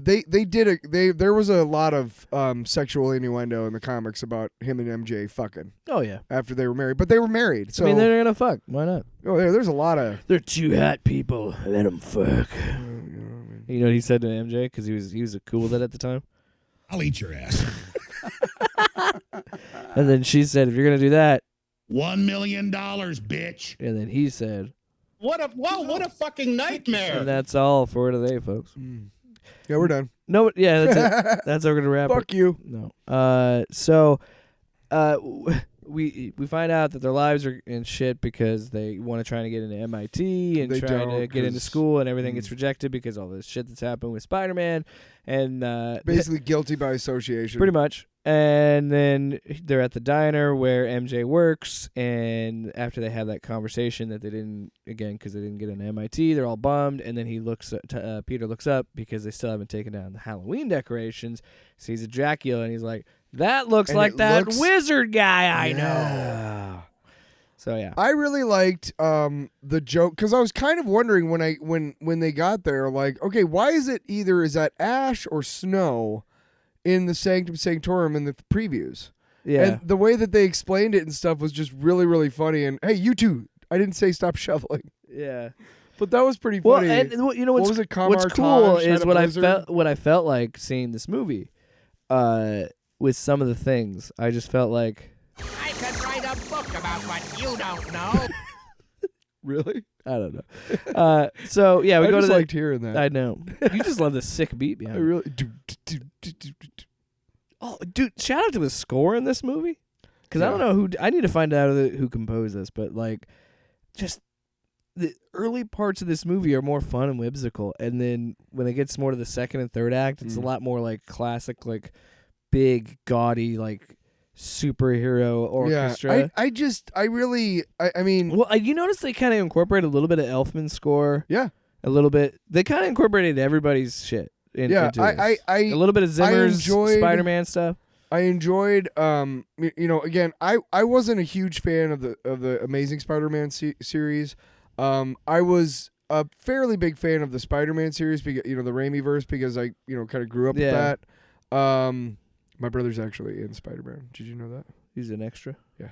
they did there was a lot of sexual innuendo in the comics about him and MJ fucking Oh yeah. after they were married, but they were married. So I mean, they're gonna fuck. Why not? there's a lot of They're two hot people. Let them fuck. You know what he said to MJ because he was cool with it at the time. I'll eat your ass. And then she said, "If you're gonna do that," $1 million, bitch. and then he said, What a fucking nightmare. And that's all for today, folks. Yeah, we're done. No, yeah, that's it. That's how we're gonna wrap it. Fuck you. No. We find out that their lives are in shit because they want to try to get into MIT and They try to don't, get into 'cause- school, and everything gets rejected because all this shit that's happened with Spider-Man, and Basically guilty by association. pretty much. And then they're at the diner where MJ works, and after they have that conversation that they didn't, again, because they didn't get into MIT, they're all bummed. And then he looks, Peter looks up because they still haven't taken down the Halloween decorations. Sees a Dracula, and he's like, "That looks And like it that looks- wizard guy I know." Yeah. So yeah, I really liked the joke because I was kind of wondering when they got there, like, okay, why is it either is that ash or snow in the Sanctum Sanctorum in the previews? yeah. And the way that they explained it and stuff was just really, really funny. And hey, you two, I didn't say stop shoveling, Yeah. but that was pretty Well, funny. and you know What what's, was it, what's Camartage cool had is a what I blizzard? felt like seeing this movie. With some of the things, I just felt like I could write a book about what you don't know. Really? I don't know. So yeah, we I go just to the. liked hearing that. I know you just love the sick beat behind. I it. really. Oh, dude! Shout out to the score in this movie, because I don't know who. I need to find out who composed this, but like, just the early parts of this movie are more fun and whimsical, and then when it gets more to the second and third act, it's a lot more like classic, like big, gaudy, like superhero orchestra. Yeah, I mean, Well, you notice they kind of incorporate a little bit of Elfman's score. yeah, A little bit. They kind of incorporated everybody's shit. yeah. Into this. I a little bit of Zimmer's enjoyed- Spider-Man stuff. I enjoyed, again, I wasn't a huge fan of the Amazing Spider-Man series. I was a fairly big fan of the Spider-Man series, because the Raimi verse, because I kind of grew up with Yeah. that. My brother's actually in Spider-Man. Did you know that? He's an extra. Yeah.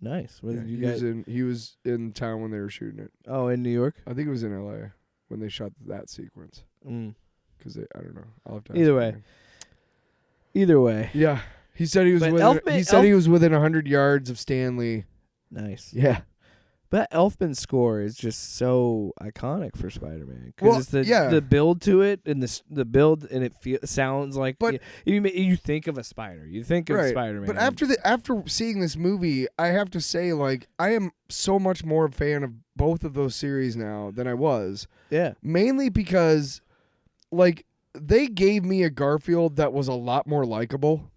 Nice. Where Yeah, did you he guys? was in town when they were shooting it. Oh, in New York. I think it was in L.A. when they shot that sequence. Mm. Because I don't know. I'll have to. Either ask way. him. Either way, Yeah, he said he was But within. He said he was within 100 yards of Stanley. nice. Yeah. But Elfman's score is just so iconic for Spider-Man because Well, it's the yeah. the build to it and the build and it sounds like. But- you think of a spider, you think of Right. Spider-Man. But after seeing this movie, I have to say, like, I am so much more a fan of both of those series now than I was. yeah, Mainly because, like, they gave me a Garfield that was a lot more likable.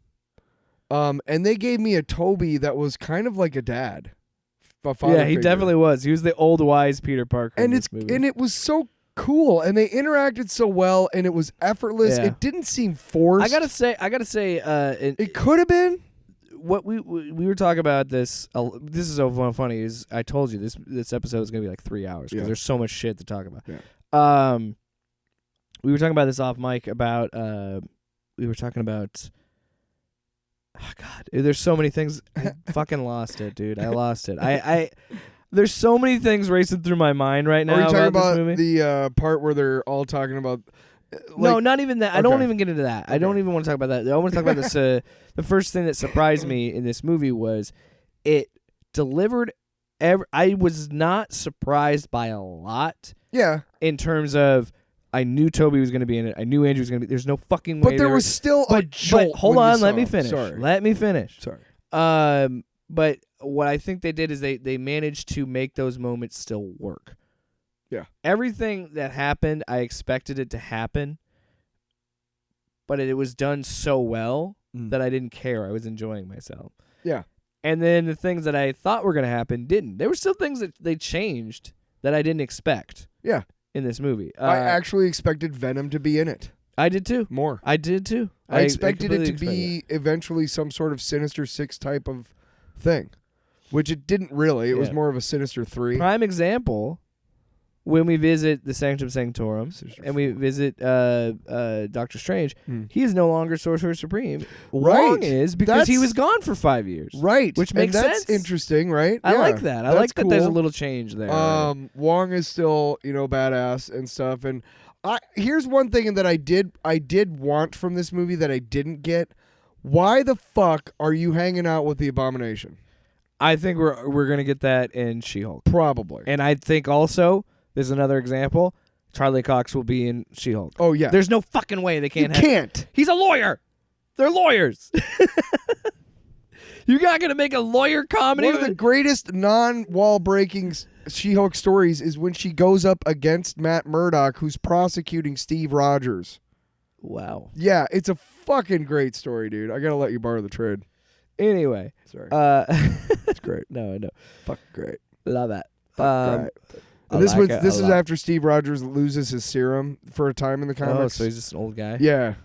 And they gave me a Toby that was kind of like a dad. A father yeah, he figure. definitely was. He was the old wise Peter Parker. in And this movie. it was so cool, and they interacted so well, and it was effortless. Yeah. It didn't seem forced. I gotta say, it could have been. what we were talking about this. This is so funny. Is I told you this episode is gonna be like 3 hours because Yeah. there's so much shit to talk about. Yeah. We were talking about this off mic about. We were talking about. Oh God, there's so many things. I fucking lost it, dude. I lost it. I there's so many things racing through my mind right now Are you talking about this about movie. the part where they're all talking about? No, not even that. I don't okay. even get into that. I don't even want to talk about that. I want to talk about this. The first thing that surprised me in this movie was it delivered. I was not surprised by a lot Yeah, in terms of I knew Toby was going to be in it. I knew Andrew was going to be. There's no fucking way. but there was still a jolt. But hold when you on, let saw me him. finish. Sorry. Let me finish. Sorry. But what I think they did is they managed to make those moments still work. Yeah. Everything that happened, I expected it to happen, but it was done so well that I didn't care. I was enjoying myself. Yeah. And then the things that I thought were going to happen didn't. There were still things that they changed that I didn't expect. Yeah. In this movie. I actually expected Venom to be in it I did too. more. I did too. I expected it completely to be eventually some sort of Sinister Six type of thing, which it didn't really. It was Yeah. more of a Sinister Three. Prime example, when we visit the Sanctum Sanctorum Sinister and we Four. visit Doctor Strange, he is no longer Sorcerer Supreme. Right. Wong is because he That's- was gone for 5 years. Right, Which and makes that's sense. interesting, right? I Yeah, like that. I that's like that there's a cool. little change there. Wong is still, badass and stuff. And here's one thing that I did want from this movie that I didn't get. Why the fuck are you hanging out with the Abomination? I think we're gonna get that in She-Hulk, Probably. and I think also there's another example. Charlie Cox will be in She-Hulk. Oh yeah. There's no fucking way they you can't. can't. He's a lawyer. They're lawyers. You're not gonna make a lawyer comedy. One of the greatest non-wall breaking She-Hulk stories is when she goes up against Matt Murdock, who's prosecuting Steve Rogers. Wow. Yeah, it's a fucking great story, dude. I gotta let you borrow the trade. Anyway, Sorry, it's great. No, I know. Fuck great. Love that. Great. I And this like was it this a is lot. after Steve Rogers loses his serum for a time in the Oh, comics. so he's just an old guy. Yeah,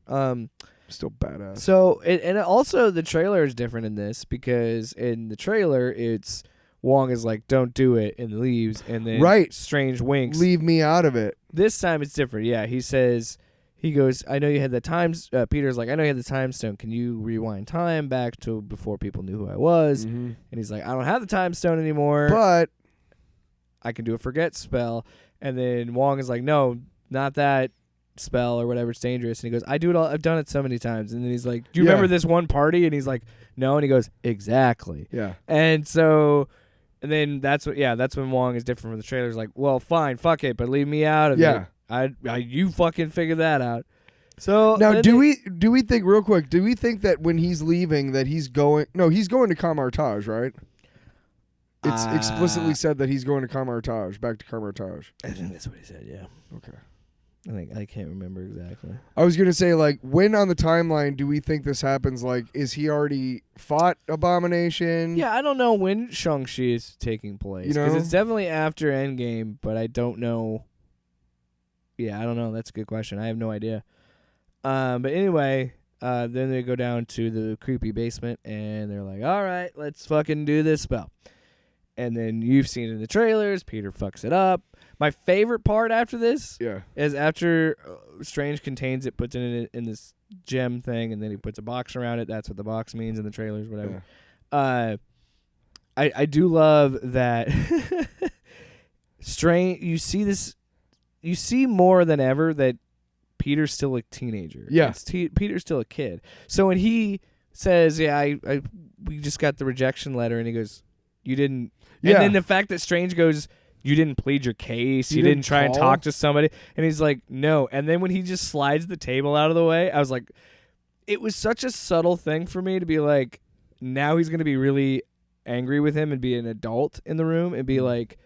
Um. still badass. So and also the trailer is different in this because in the trailer it's Wong is like don't do it and leaves and then Right. Strange winks. Leave me out of it. This time it's different. Yeah, he goes, I know you had the times. Peter's like, I know you had the time stone. Can you rewind time back to before people knew who I was? Mhm. And he's like, I don't have the time stone anymore. But I can do a forget spell. And then Wong is like, no, not that spell or whatever. It's dangerous. And he goes, I do it all. I've done it so many times. And then he's like, do you Yeah. remember this one party? And he's like, no. And he goes, exactly. yeah, And so, and then that's when Wong is different from the trailers. Like, well, fine, fuck it, but leave me out of Yeah. it. You fucking figure that out. So now then do we think real quick? Do we think that when he's leaving that he's going? No, he's going to Kamartaj, right? It's explicitly said that he's going to Kamartaj, back to Kamartaj. I think that's what he said. Yeah. Okay. I can't remember exactly. I was gonna say, like, when on the timeline do we think this happens? Like, is he already fought Abomination? Yeah, I don't know when Shang-Chi is taking place You because know? it's definitely after Endgame, but I don't know. Yeah, I don't know. That's a good question. I have no idea. But anyway, then they go down to the creepy basement and they're like, "All right, let's fucking do this spell." And then you've seen in the trailers, Peter fucks it up. My favorite part after this Yeah. is after Strange contains it, puts it in this gem thing, and then he puts a box around it. That's what the box means in the trailers, whatever. I do love that Strange. You see this. You see more than ever that Peter's still a teenager. Yeah. Peter's still a kid. So when he says, "Yeah, we just got the rejection letter," and he goes, "You didn't." Yeah. And then the fact that Strange goes, "You didn't plead your case. You You didn't didn't try and call?" talk to somebody." And he's like, "No." And then when he just slides the table out of the way, I was like, it was such a subtle thing for me to be like, now he's going to be really angry with him and be an adult in the room and be like,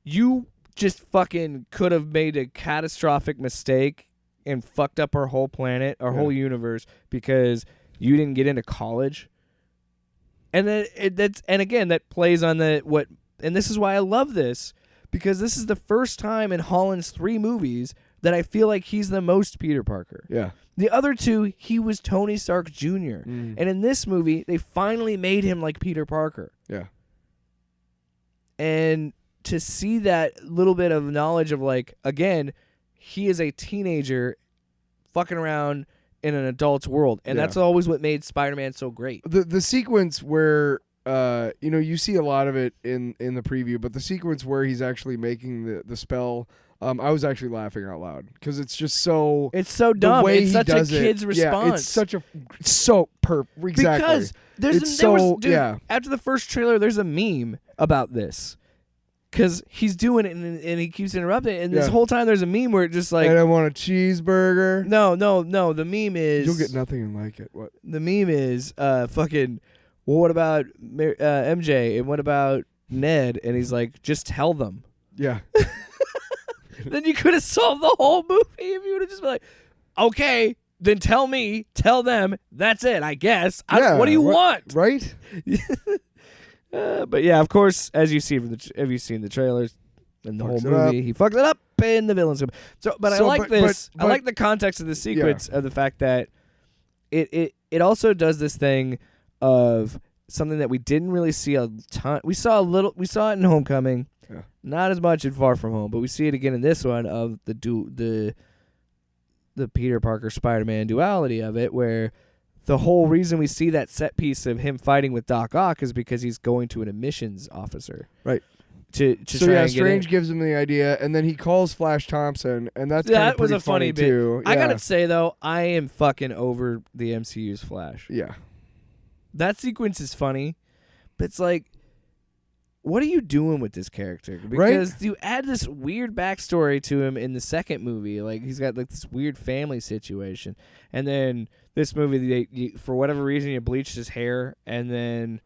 you just fucking could have made a catastrophic mistake and fucked up our whole planet, our whole universe because you didn't get into college. And then that plays on and this is why I love this, because this is the first time in Holland's 3 movies that I feel like he's the most Peter Parker. Yeah. The other 2, he was Tony Stark Jr. And in this movie, they finally made him like Peter Parker. Yeah. And to see that little bit of knowledge of like, again, he is a teenager fucking around in an adult's world. And Yeah. that's always what made Spider-Man so great. The sequence where you see a lot of it in the preview, but the sequence where he's actually making the spell, I was actually laughing out loud because it's just so. It's so the dumb. way It's he such a does it, kid's response. Yeah, it's such a exactly Because It's there was, so- dude, yeah. after the first trailer, there's a meme about this. Because he's doing it and he keeps interrupting it. And this Yeah. whole time there's a meme where it just like, and I want a cheeseburger. no. The meme is. You'll get nothing and like it. What? The meme is fucking, well, what about MJ? And what about Ned? And he's like, just tell them. Yeah. Then you could have solved the whole movie if you would have just been like, okay, then tell me, tell them. That's it, I guess. What do you want? Right? But yeah, of course, as you see have you seen the trailers and the Fucks whole it up. movie, he fucks it up in the villain's room. So, but I So, like but- this. but- I like the context of the sequence Yeah. of the fact that it also does this thing of something that we didn't really see a ton. We saw it in Homecoming, Yeah. not as much in Far From Home, but we see it again in this one of the Peter Parker Spider-Man duality of it, where the whole reason we see that set piece of him fighting with Doc Ock is because he's going to an admissions officer. Right. To So try yeah, and get Strange in. gives him the idea, and then he calls Flash Thompson, and that's That was pretty a funny bit. too. I Yeah. gotta say though, I am fucking over the MCU's Flash. Yeah. That sequence is funny, But it's like, what are you doing with this character? Because you add this weird backstory to him in the second movie. Like, he's got like this weird family situation. And then this movie, for whatever reason, you bleached his hair. And then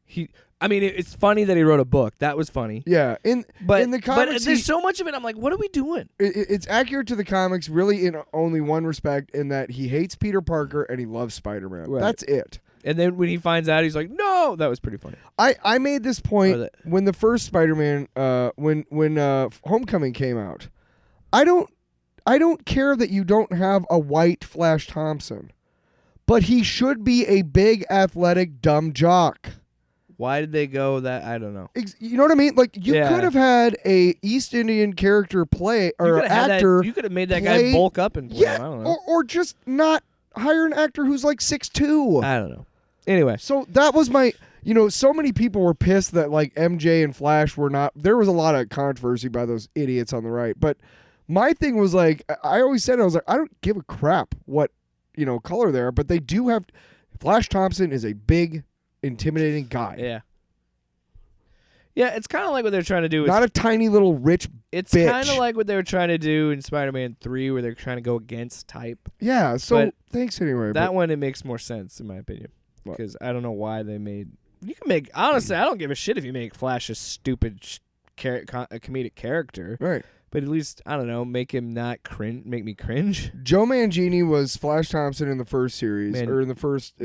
it's funny that he wrote a book. That was funny. Yeah. In the comics, but there's so much of it. I'm like, what are we doing? It's accurate to the comics really in only one respect, in that he hates Peter Parker and he loves Spider-Man. Right. That's it. And then when he finds out, he's like, no. That was pretty funny. I made this point when the first Spider-Man, when Homecoming came out. I don't care that you don't have a white Flash Thompson, but he should be a big, athletic, dumb jock. Why did they go that? I don't know. You know what I mean? Like, you could have had a East Indian character play or actor. You could have made that guy bulk up and play. Yeah, I don't know. or just not hire an actor who's like 6'2". I don't know. Anyway, so that was my. So many people were pissed that like MJ and Flash were not. There was a lot of controversy by those idiots on the right, but my thing was like, I always said, I was like, I don't give a crap what color they are, but they do have. Flash Thompson is a big, intimidating guy. Yeah. Yeah, it's kind of like what they're trying to do. Not a tiny little rich It's bitch. kind of like what they were trying to do in Spider-Man 3, where they're trying to go against type. Yeah, so But thanks anyway. That one, it makes more sense, in my opinion. What? Because I don't know why they made... You can make... Honestly, I don't give a shit if you make Flash a stupid comedic character. Right. But at least, I don't know, make him not make me cringe. Joe Mangini was Flash Thompson in the first series, or in the first...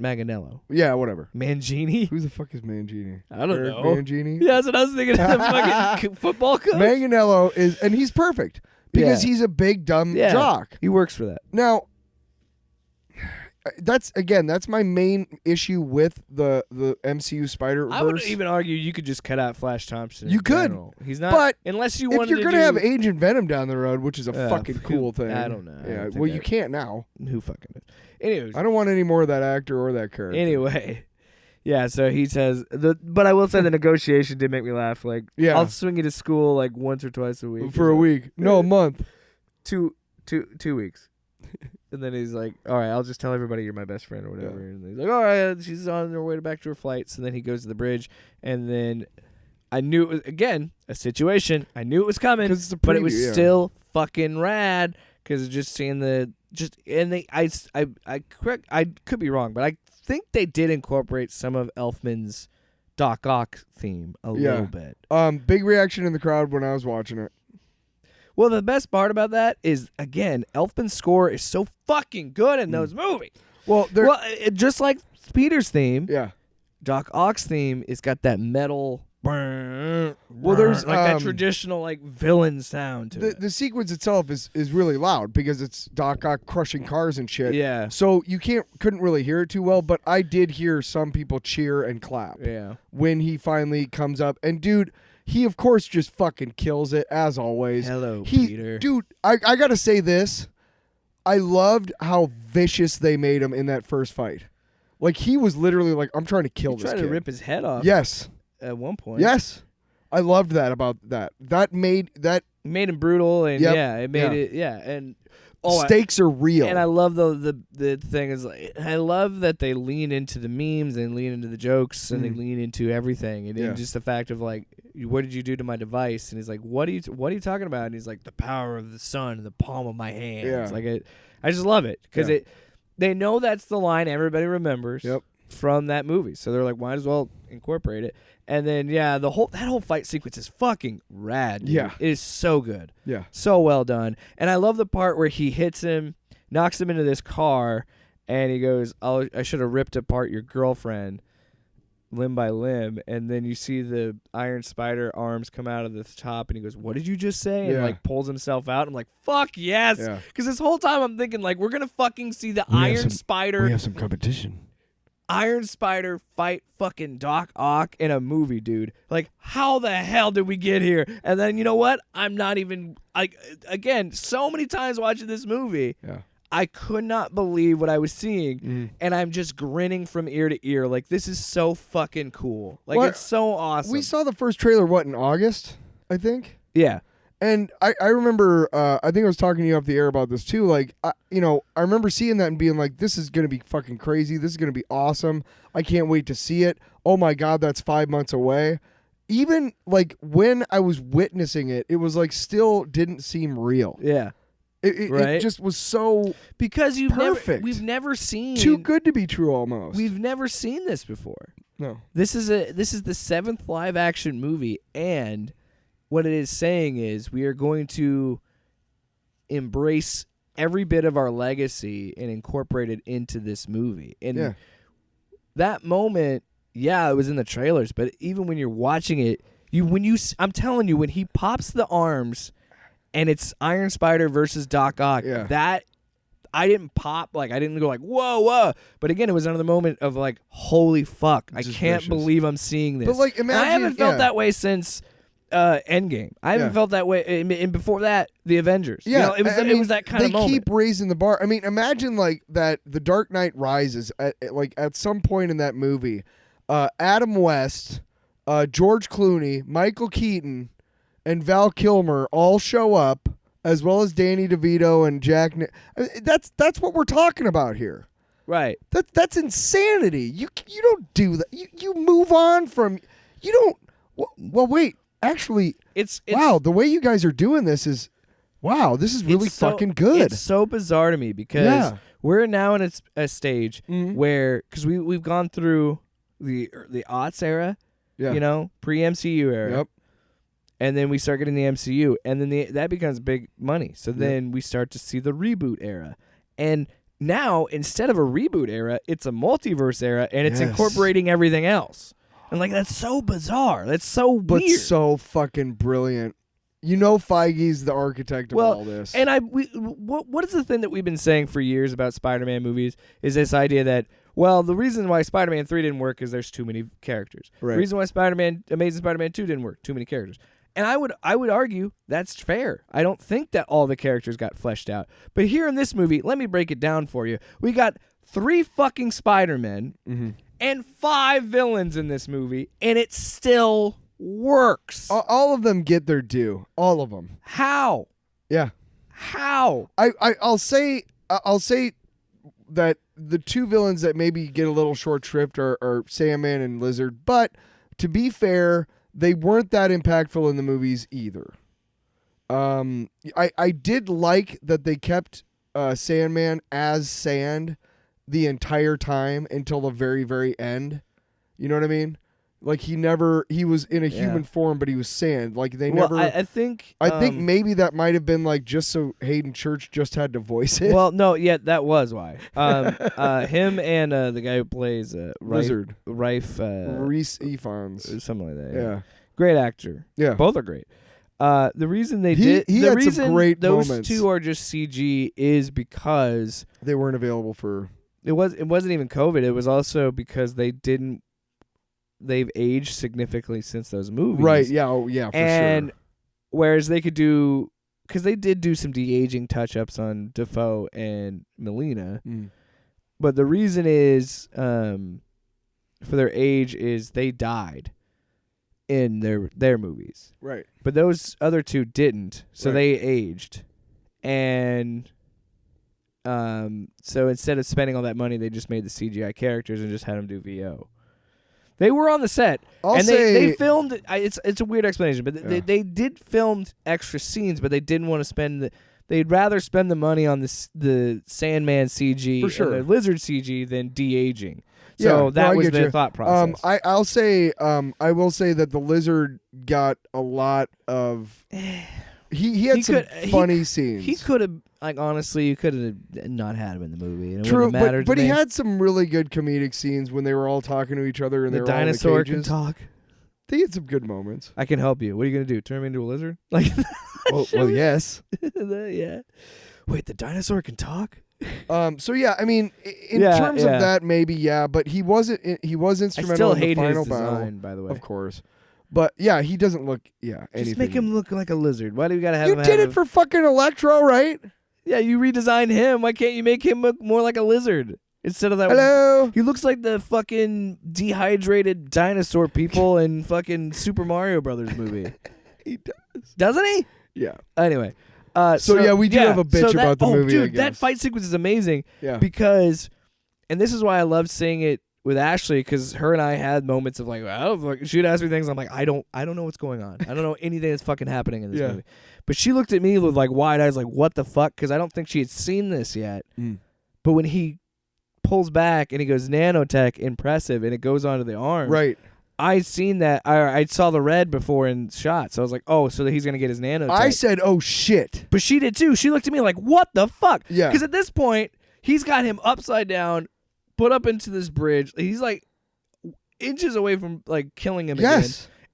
Manganiello. Yeah, whatever. Mangini? Who the fuck is Mangini? I don't Eric know. Mangini? Yeah, that's what I was thinking of the fucking football coach. Manganiello is... And he's perfect. Because he's a big, dumb jock. He works for that. Now, that's my main issue with the MCU Spider-Verse. I would even argue you could just cut out Flash Thompson. You could. General. He's not... But unless you if wanted you're to going to have Agent Venom down the road, which is a fucking cool thing. I don't know. Yeah, well, you can't now. Who fucking knows? Anyways. I don't want any more of that actor or that character. Anyway. Yeah, so he says... But I will say the negotiation did make me laugh. Like, I'll swing you to school like once or twice a week. For a week. No, a month. 2 weeks. And then he's like, all right, I'll just tell everybody you're my best friend or whatever. Yeah. And he's like, all right, she's on her way back to her flights. And then he goes to the bridge. And then I knew it was, again, a situation. I knew it was coming. But it was still fucking rad. Because just seeing I could be wrong, but I think they did incorporate some of Elfman's Doc Ock theme a little bit. Big reaction in the crowd when I was watching it. Well, the best part about that is, again, Elfman's score is so fucking good in those movies. Well, just like Peter's theme, yeah, Doc Ock's theme has got that metal. Well, there's like that traditional like villain sound to it. The sequence itself is really loud because it's Doc Ock crushing cars and shit. Yeah. So you couldn't really hear it too well, but I did hear some people cheer and clap. Yeah. When he finally comes up, and dude, he of course just fucking kills it as always. Hello, Peter. Dude, I gotta say this. I loved how vicious they made him in that first fight. Like, he was literally like, I'm trying to kill this kid. Trying to rip his head off. Yes. At one point. Yes. I loved that about that. That made him brutal, and it made it and stakes are real. And I love the thing is, like, I love that they lean into the memes and lean into the jokes and they lean into everything, and just the fact of like, what did you do to my device? And he's like, what are you talking about? And he's like, the power of the sun in the palm of my hand. Yeah. Like, I just love it because they know that's the line everybody remembers from that movie, so they're like, might as well incorporate it. And then that whole fight sequence is fucking rad. Dude. Yeah, it is so good. Yeah, so well done. And I love the part where he hits him, knocks him into this car, and he goes, I should have ripped apart your girlfriend limb by limb. And then you see the Iron Spider arms come out of the top, and he goes, what did you just say? And like pulls himself out. I'm like, fuck yes. Because this whole time I'm thinking, like, we're going to fucking see the Iron Spider. We have some competition. Iron Spider fight fucking Doc Ock in a movie, dude. Like, how the hell did we get here? And then, you know what? I'm not even, like, again, so many times watching this movie, I could not believe what I was seeing, and I'm just grinning from ear to ear. Like, this is so fucking cool. Like, it's so awesome. We saw the first trailer, in August, I think? Yeah. And I remember, I think I was talking to you off the air about this too. Like, I remember seeing that and being like, this is going to be fucking crazy. This is going to be awesome. I can't wait to see it. Oh my God, that's 5 months away. Even like when I was witnessing it, it was like still didn't seem real. Yeah. It just was so because perfect. We've never seen too good to be true almost. We've never seen this before. No. This is the 7th live action movie, and what it is saying is we are going to embrace every bit of our legacy and incorporate it into this movie. And that moment, it was in the trailers, but even when you're watching it, I'm telling you, when he pops the arms and it's Iron Spider versus Doc Ock, that I didn't pop, like I didn't go like whoa, but again, it was another moment of like, holy fuck, I can't believe I'm seeing this. But like, imagine, and I haven't felt that way since Endgame. I haven't felt that way, and before that, the Avengers. Yeah, it was that kind of moment. They keep raising the bar. I mean, imagine like that. The Dark Knight Rises. At some point in that movie, Adam West, George Clooney, Michael Keaton, and Val Kilmer all show up, as well as Danny DeVito and Jack. That's what we're talking about here. Right. That's insanity. You don't do that. You move on from. You don't. Well, wait. Actually, it's wow. The way you guys are doing this is, wow. This is really fucking good. It's so bizarre to me because we're now in a stage where, because we've gone through the aughts era, pre MCU era. Yep. And then we start getting the MCU, and then that becomes big money. So then we start to see the reboot era, and now instead of a reboot era, it's a multiverse era, and it's incorporating everything else. And like, that's so bizarre. That's so weird. But so fucking brilliant. Feige's the architect of all this. And what is the thing that we've been saying for years about Spider-Man movies is this idea that, well, the reason why Spider-Man 3 didn't work is there's too many characters. Right. The reason why Amazing Spider-Man 2 didn't work, too many characters. And I would argue that's fair. I don't think that all the characters got fleshed out. But here in this movie, let me break it down for you. We got 3 fucking Spider-Men and 5 villains in this movie, and it still works. All of them get their due. All of them. How? Yeah. How? I'll say that the 2 villains that maybe get a little short shrift are Sandman and Lizard, but to be fair, they weren't that impactful in the movies either. I did like that they kept Sandman as Sand the entire time until the very, very end. You know what I mean? Like he was in a human form, but he was Sand. Like they never. I think maybe that might have been like just so Hayden Church just had to voice it. Well, no, that was why. Him and the guy who plays Lizard, Reese Ifans, something like that. Yeah. Great actor. Yeah, both are great. The reason he the had reason some great those moments. 2 are just CG is because they weren't available for. It wasn't even COVID. It was also because they've aged significantly since those movies. Right. Yeah. Oh, yeah. For and sure. whereas they could do, because they did do some de-aging touch-ups on Defoe and Melina, but the reason is for their age is they died in their movies. Right. But those other 2 didn't, so Right. they aged, and so instead of spending all that money, they just made the CGI characters and just had them do VO. They were on the set, they filmed. It's a weird explanation, but they did film extra scenes, but they didn't want to spend they'd rather spend the money on the Sandman CG For sure. and the Lizard CG than de-aging. So that was their thought process. I will say that the Lizard got a lot of. He had some funny scenes. He could have, honestly, you could have not had him in the movie. And it True, wouldn't have mattered but to he me. had some really good comedic scenes when they were all talking to each other and The they were all in the dinosaur cages. can talk. They had some good moments. I can help you. What are you gonna do? Turn me into a lizard? Like, well, yes. Yeah. Wait, the dinosaur can talk? So yeah, I mean, in terms of that, maybe but he wasn't. He was I instrumental still in the hate final his battle, design, by the way. of course. But yeah, he doesn't look. Yeah, Just anything. make him look like a lizard. Why do we gotta have You him? did it for fucking Electro, right? Yeah, you redesigned him. Why can't you make him look more like a lizard instead of that? Hello. He looks like the fucking dehydrated dinosaur people in fucking Super Mario Brothers movie. He does. Doesn't he? Yeah. Anyway. So, we do have a bitch about the movie, I Dude, that guess. fight sequence is amazing. Yeah. Because, and this is why I loved seeing it with Ashley, because her and I had moments of like, she'd ask me things. I'm like, I don't know what's going on. I don't know anything that's fucking happening in this movie. But she looked at me with like wide eyes, like, what the fuck? Because I don't think she had seen this yet. But when he pulls back and he goes nanotech, impressive, and it goes onto the arm. Right. I'd seen that. I saw the red before in shots. So I was like, oh, so that he's going to get his nanotech. I said, oh, shit. But she did too. She looked at me like, what the fuck? Yeah. Because at this point, he's got him upside down, put up into this bridge. He's like inches away from like killing him again.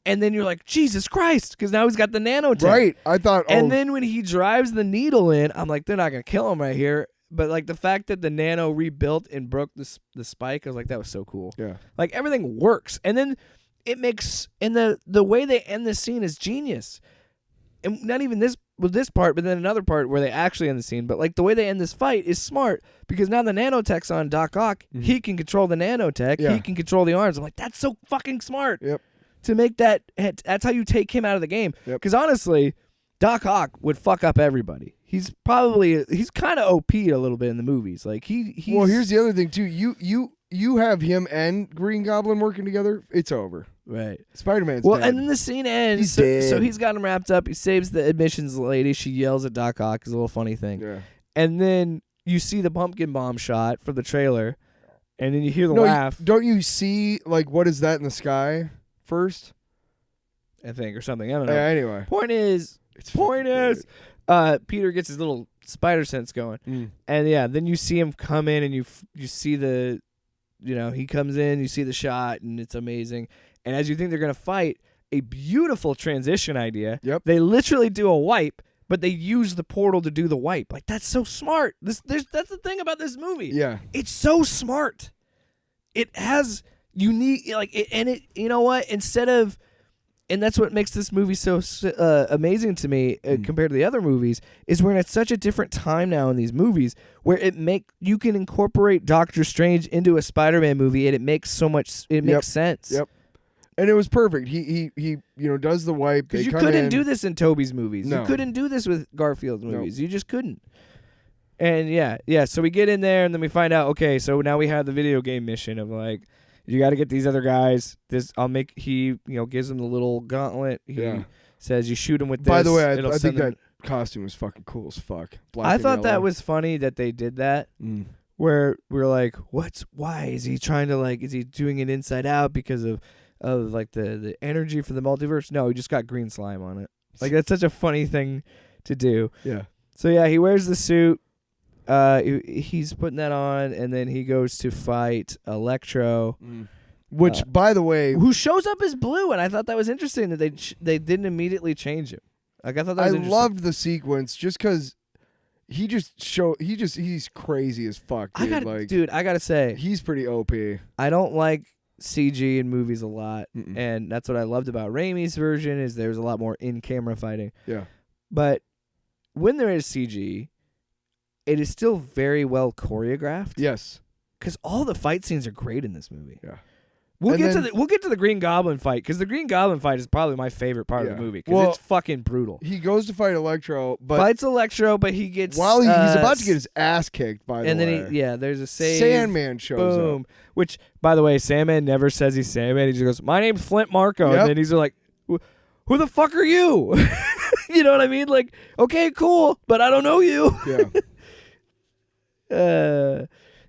And then you're like, Jesus Christ, because now he's got the nanotech. Right. I thought, And then when he drives the needle in, I'm like, they're not going to kill him right here. But like the fact that the nano rebuilt and broke the spike, I was like, that was so cool. Yeah. Like everything works. And then it makes, and the way they end this scene is genius. And not even this part, but then another part where they actually end the scene. But like the way they end this fight is smart, because now the nanotech's on Doc Ock. He can control the nanotech. Yeah. He can control the arms. I'm like, that's so fucking smart. Yep. To make that, that's how you take him out of the game. Yep. Because honestly, Doc Ock would fuck up everybody. He's kind of OP a little bit in the movies. Like he's Well, here's the other thing too. You have him and Green Goblin working together. It's over. right. Spider-Man's Well, dead. and then the scene ends. He's so, dead. so he's got him wrapped up. He saves the admissions lady. She yells at Doc Ock. It's a little funny thing. Yeah. And then you see the pumpkin bomb shot from the trailer, and then you hear the laugh. Don't you see like what is that in the sky first? I think, or something. I don't know. Anyway, Point is, Peter gets his little spider sense going, and yeah, then you see him come in, and you see the, he comes in, you see the shot, and it's amazing. And as you think they're gonna fight, a beautiful transition idea. Yep. They literally do a wipe, but they use the portal to do the wipe. Like that's so smart. That's the thing about this movie. Yeah. It's so smart. It has unique you know what? And that's what makes this movie so amazing to me compared to the other movies, is we're in such a different time now in these movies where you can incorporate Doctor Strange into a Spider-Man movie, and it makes makes sense. Yep. And it was perfect. He does the wipe. Because They you come couldn't in. do this in Tobey's movies. No. You couldn't do this with Garfield's movies. You just couldn't. And yeah. So we get in there, and then we find out. Okay, so now we have the video game mission of like, you got to get these other guys. He gives them the little gauntlet. He says you shoot him with this. By the way, I it'll think send them- that costume was fucking cool as fuck. Black I and thought that yellow. was funny that they did that. Where we're like, why is he trying to is he doing it inside out because of like the energy for the multiverse? No, he just got green slime on it. Like that's such a funny thing to do. Yeah. So yeah, he wears the suit. He's putting that on, and then he goes to fight Electro, Which, by the way, who shows up as blue. And I thought that was interesting that they didn't immediately change him. Like I thought that was interesting. loved the sequence just because he's crazy as fuck. Dude, I gotta say, he's pretty OP. I don't like CG in movies a lot, and that's what I loved about Raimi's version is there's a lot more in-camera fighting. Yeah. But when there is CG, it is still very well choreographed. Yes. Because all the fight scenes are great in this movie. Yeah. We'll get to the Green Goblin fight, because the Green Goblin fight is probably my favorite part of the movie, because it's fucking brutal. He goes to fight Electro, but Fights Electro, but he gets while he's about to get his ass kicked. By the and way, then there's a save. Sandman shows Boom. up. Which, by the way, Sandman never says he's Sandman. He just goes, "My name's Flint Marko," Yep. and then he's like, "Who the fuck are you?" You know what I mean? Like, okay, cool, but I don't know you. Yeah.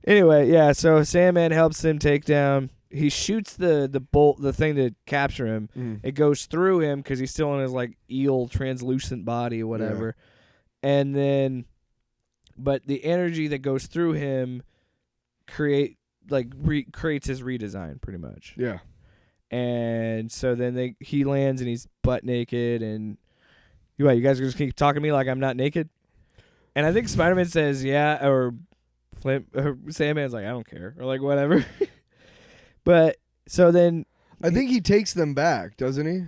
Anyway, yeah. So Sandman helps him take down. He shoots the bolt, the thing to capture him. It goes through him because he's still in his like eel translucent body or whatever. And then, but the energy that goes through him creates his redesign pretty much. Yeah. And so then he lands and he's butt naked, and you guys are just keep talking to me like I'm not naked. And I think Spider-Man says yeah, or Sandman's like I don't care, or like whatever. But so then I think he takes them back, doesn't he?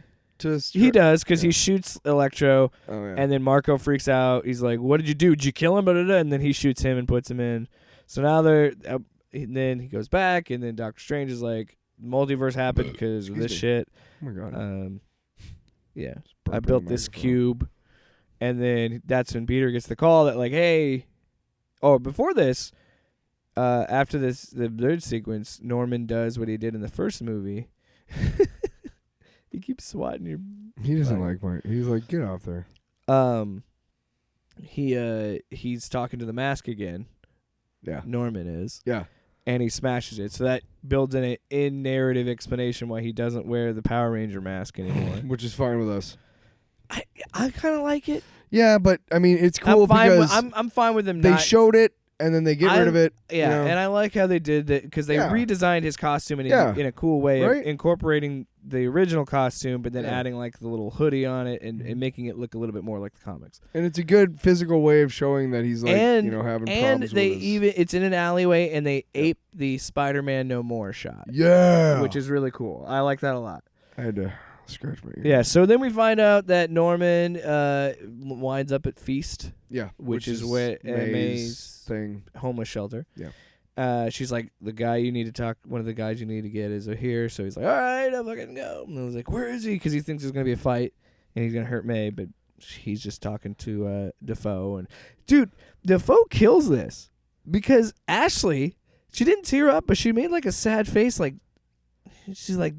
He does, because he shoots Electro, yeah. and then Marko freaks out. He's like, "What did you do? Did you kill him?" And then he shoots him and puts him in. So now then he goes back, and then Doctor Strange is like, "Multiverse happened because of this shit." Oh my god. Yeah, I built this cube, And then that's when Peter gets the call that like, hey, before this, after the third sequence, Norman does what he did in the first movie. He keeps swatting your. He doesn't like my. He's like, get off there. He's talking to the mask again. Yeah. Norman is. Yeah. And he smashes it. So that builds in narrative explanation why he doesn't wear the Power Ranger mask anymore. Which is fine with us. I kind of like it. Yeah, but I mean, it's cool because I'm fine with them. they showed it and then they get rid of it. Yeah, you know? and I like how they did that because they redesigned his costume in a cool way, Right? of incorporating the original costume, but then Yeah. adding like the little hoodie on it and making it look a little bit more like the comics. And it's a good physical way of showing that he's like, having problems and they with his... it's in an alleyway and they ape the Spider-Man No More shot. Yeah. Which is really cool. I like that a lot. I had to scratch my ear. Yeah, so then we find out that Norman winds up at Feast. Yeah. Which is where May's thing. Homeless shelter. Yeah. She's like, one of the guys you need to get is here. So he's like, all right, I'm fucking go. And I was like, where is he? Because he thinks there's going to be a fight and he's going to hurt May, but he's just talking to Defoe. And dude, Defoe kills this because Ashley, she didn't tear up, but she made like a sad face. Like, she's like,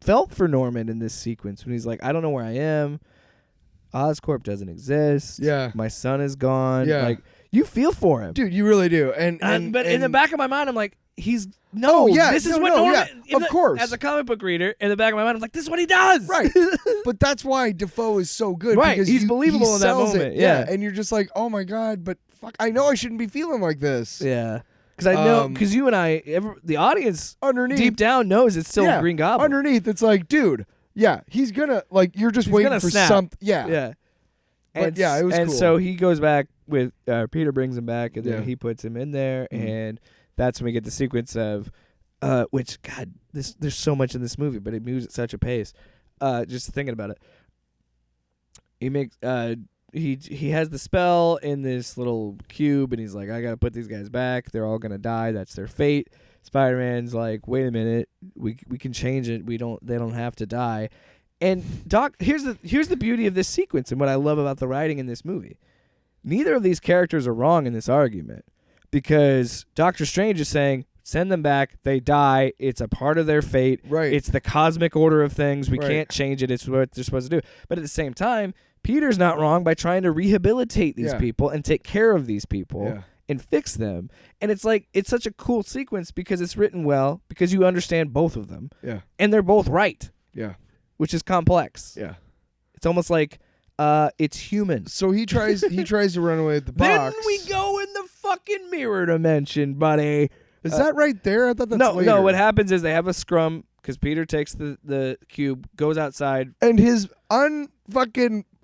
felt for Norman in this sequence when he's like, I don't know where I am. Oscorp doesn't exist. Yeah. My son is gone. Yeah. Like, you feel for him. Dude, you really do. But in the back of my mind, I'm like, this is what no, Norman. yeah, of course. As a comic book reader, in the back of my mind, I'm like, this is what he does. Right. But that's why Defoe is so good. Right, Because he's believable he in that sells moment, It. yeah. And you're just like, oh my God, but fuck, I know I shouldn't be feeling like this. Yeah. Because I know, because you and I, the audience Underneath. deep down knows it's still a Green Goblin. Underneath, it's like, dude, yeah, he's gonna, like, you're just waiting gonna for snap. something. Yeah. Yeah. But yeah, it was and cool. so he goes back with Peter brings him back, and then Yeah. he puts him in there, and that's when we get the sequence of, which God, there's so much in this movie, but it moves at such a pace. Just thinking about it, he makes he has the spell in this little cube, and he's like, I gotta put these guys back. They're all gonna die. That's their fate. Spider-Man's like, wait a minute, we can change it. They don't have to die. And Doc, here's the beauty of this sequence and what I love about the writing in this movie. Neither of these characters are wrong in this argument because Doctor Strange is saying, send them back. They die. It's a part of their fate. Right. It's the cosmic order of things. We Right. can't change it. It's what they're supposed to do. But at the same time, Peter's not wrong by trying to rehabilitate these Yeah. people and take care of these people. Yeah. And fix them. And it's like, it's such a cool sequence because it's written well, because you understand both of them. Yeah. And they're both right, Yeah. which is complex. Yeah. It's almost like it's human. So he tries to run away with the box. Then we go in the fucking mirror dimension, buddy. Is that right there? I thought that's No, later. no. What happens is they have a scrum because Peter takes the cube, goes outside. And his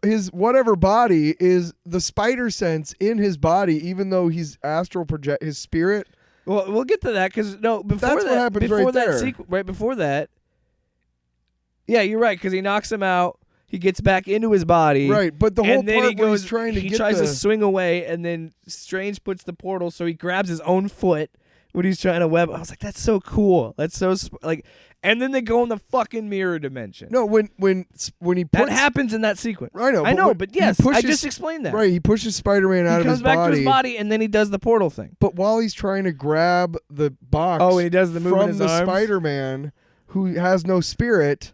his whatever body is the spider sense in his body, even though he's astral project his spirit. Well, we'll get to that because before That's that, what happens before right that there. right before that. Yeah, you're right because he knocks him out. He gets back into his body. Right, but the whole and then part he where goes, he's trying to he get tries to the- swing away, and then Strange puts the portal, so he grabs his own foot when he's trying to web. I was like, that's so cool. That's so and then they go in the fucking mirror dimension. No, when he that puts, happens in that sequence. I know, but he yes, I pushes- just explained that. Right, he pushes Spider-Man out He of comes his back body. to his body, and then he does the portal thing. But while he's trying to grab the box, Oh, and he does the move in from his the arms? Spider-Man who has no spirit,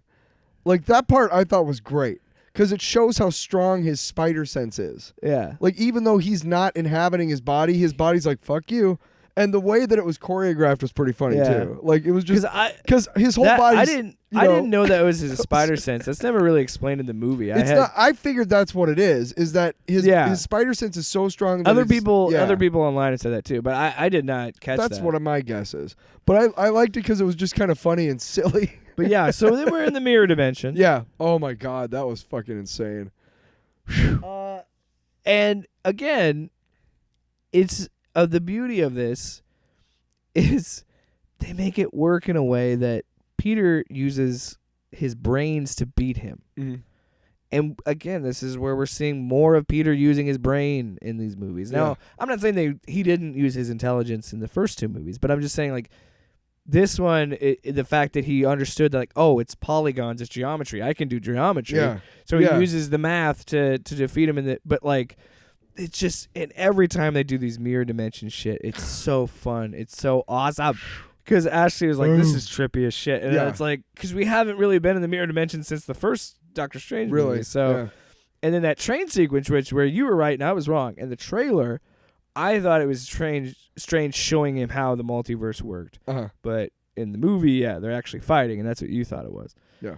like that part I thought was great because it shows how strong his spider sense is. Yeah. Like even though he's not inhabiting his body's like fuck you, and the way that it was choreographed was pretty funny Yeah. too. Like it was just Because because his whole body. I didn't know that was his spider sense. That's never really explained in the movie. I figured that's what it is. Is that his spider sense is so strong. That Other it's- people yeah. online have said that too, but I did not catch That's that. what my guess is. But I liked it because it was just kind of funny and silly. But yeah, so then we're in the mirror dimension. Yeah. Oh my god, that was fucking insane. And again, it's the beauty of this is they make it work in a way that Peter uses his brains to beat him. Mm-hmm. And again, this is where we're seeing more of Peter using his brain in these movies. Now, Yeah. I'm not saying he didn't use his intelligence in the first two movies, but I'm just saying like This one, the fact that he understood that, like, oh, it's polygons, it's geometry. I can do geometry. Yeah. So he uses the math to defeat him. But like, it's just, and every time they do these mirror dimension shit, it's so fun. It's so awesome. Because Ashley was like, this is trippy as shit. And it's like, because we haven't really been in the mirror dimension since the first Doctor Strange movie. So, and then that train sequence, where you were right and I was wrong. And the trailer, I thought it was strange showing him how the multiverse worked. But in the movie, they're actually fighting, and that's what you thought it was. Yeah.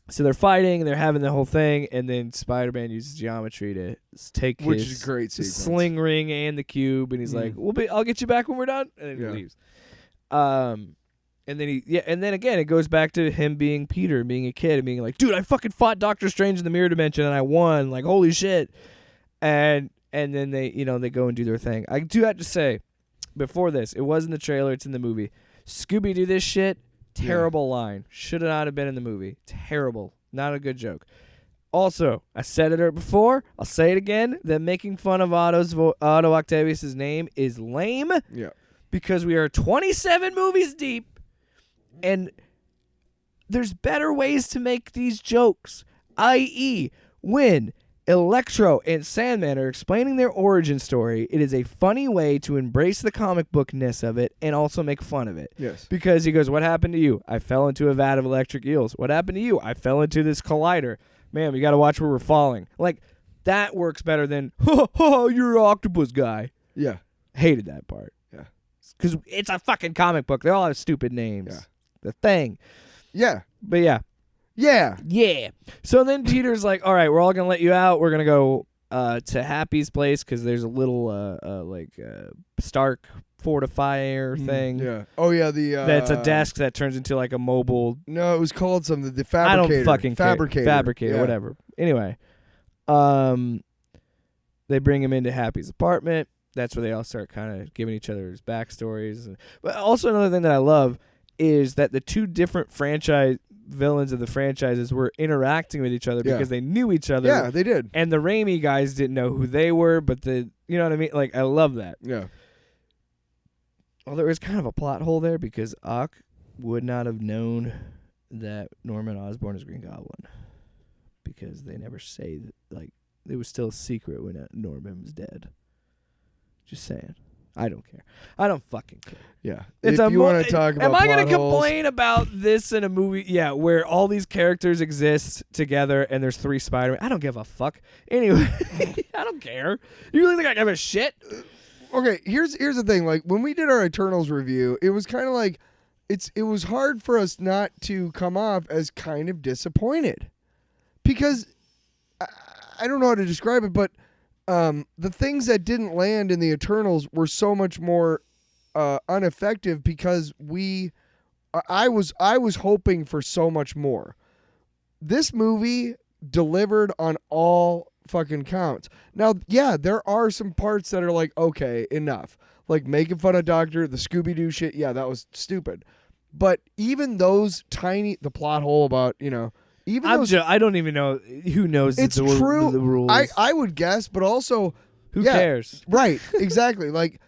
So they're fighting, they're having the whole thing, and then Spider-Man uses geometry to take Which his is a great sequence. sling ring and the cube, and he's like, I'll get you back when we're done, and then he leaves. And then and then again, it goes back to him being Peter, being a kid, and being like, dude, I fucking fought Doctor Strange in the mirror dimension, and I won. Like, holy shit. And then they go and do their thing. I do have to say, before this, it was in the trailer, it's in the movie. Scooby-Doo this shit, terrible line. Should not have been in the movie. Terrible. Not a good joke. Also, I said it before, I'll say it again, that making fun of Otto Octavius' name is lame. Yeah. Because we are 27 movies deep, and there's better ways to make these jokes, i.e., when Electro and Sandman are explaining their origin story, it is a funny way to embrace the comic bookness of it and also make fun of it. Yes. Because he goes, what happened to you? I fell into a vat of electric eels. What happened to you? I fell into this collider. Man, we got to watch where we're falling. Like, that works better than, you're an octopus guy. Yeah. Hated that part. Yeah. Because it's a fucking comic book. They all have stupid names. Yeah. The thing. Yeah. But yeah. Yeah. Yeah. So then Peter's like, all right, we're all going to let you out. We're going to go to Happy's place because there's a little Stark fortifier thing. Yeah. Oh, yeah. That's a desk that turns into like a mobile. No, it was called something. The fabricator. I don't fucking fabricator. care. Fabricator, Yeah. whatever. Anyway, they bring him into Happy's apartment. That's where they all start kind of giving each other's backstories. But also another thing that I love is that the two different villains of the franchises were interacting with each other because they knew each other. Yeah, they did. And the Raimi guys didn't know who they were, but you know what I mean? Like, I love that. Yeah. Well, there was kind of a plot hole there because Ock would not have known that Norman Osborn is Green Goblin because they never say that, like, it was still a secret when Norman was dead. Just saying. I don't care. I don't fucking care. Yeah. It's if you want to talk about am I going to complain about this in a movie? Yeah, where all these characters exist together and there's 3 Spider-Man. I don't give a fuck. Anyway, I don't care. You really think I give a shit? Okay, here's the thing. Like, when we did our Eternals review, it was kind of like it was hard for us not to come off as kind of disappointed because I don't know how to describe it, but the things that didn't land in the Eternals were so much more ineffective because I was hoping for so much more. This movie delivered on all fucking counts. Now, yeah, there are some parts that are like, okay, enough. Like making fun of the Scooby-Doo shit, yeah, that was stupid. But even those the plot hole about, even I don't even know who knows it's the true. The rules. I would guess, but also who cares? Right, exactly. Like,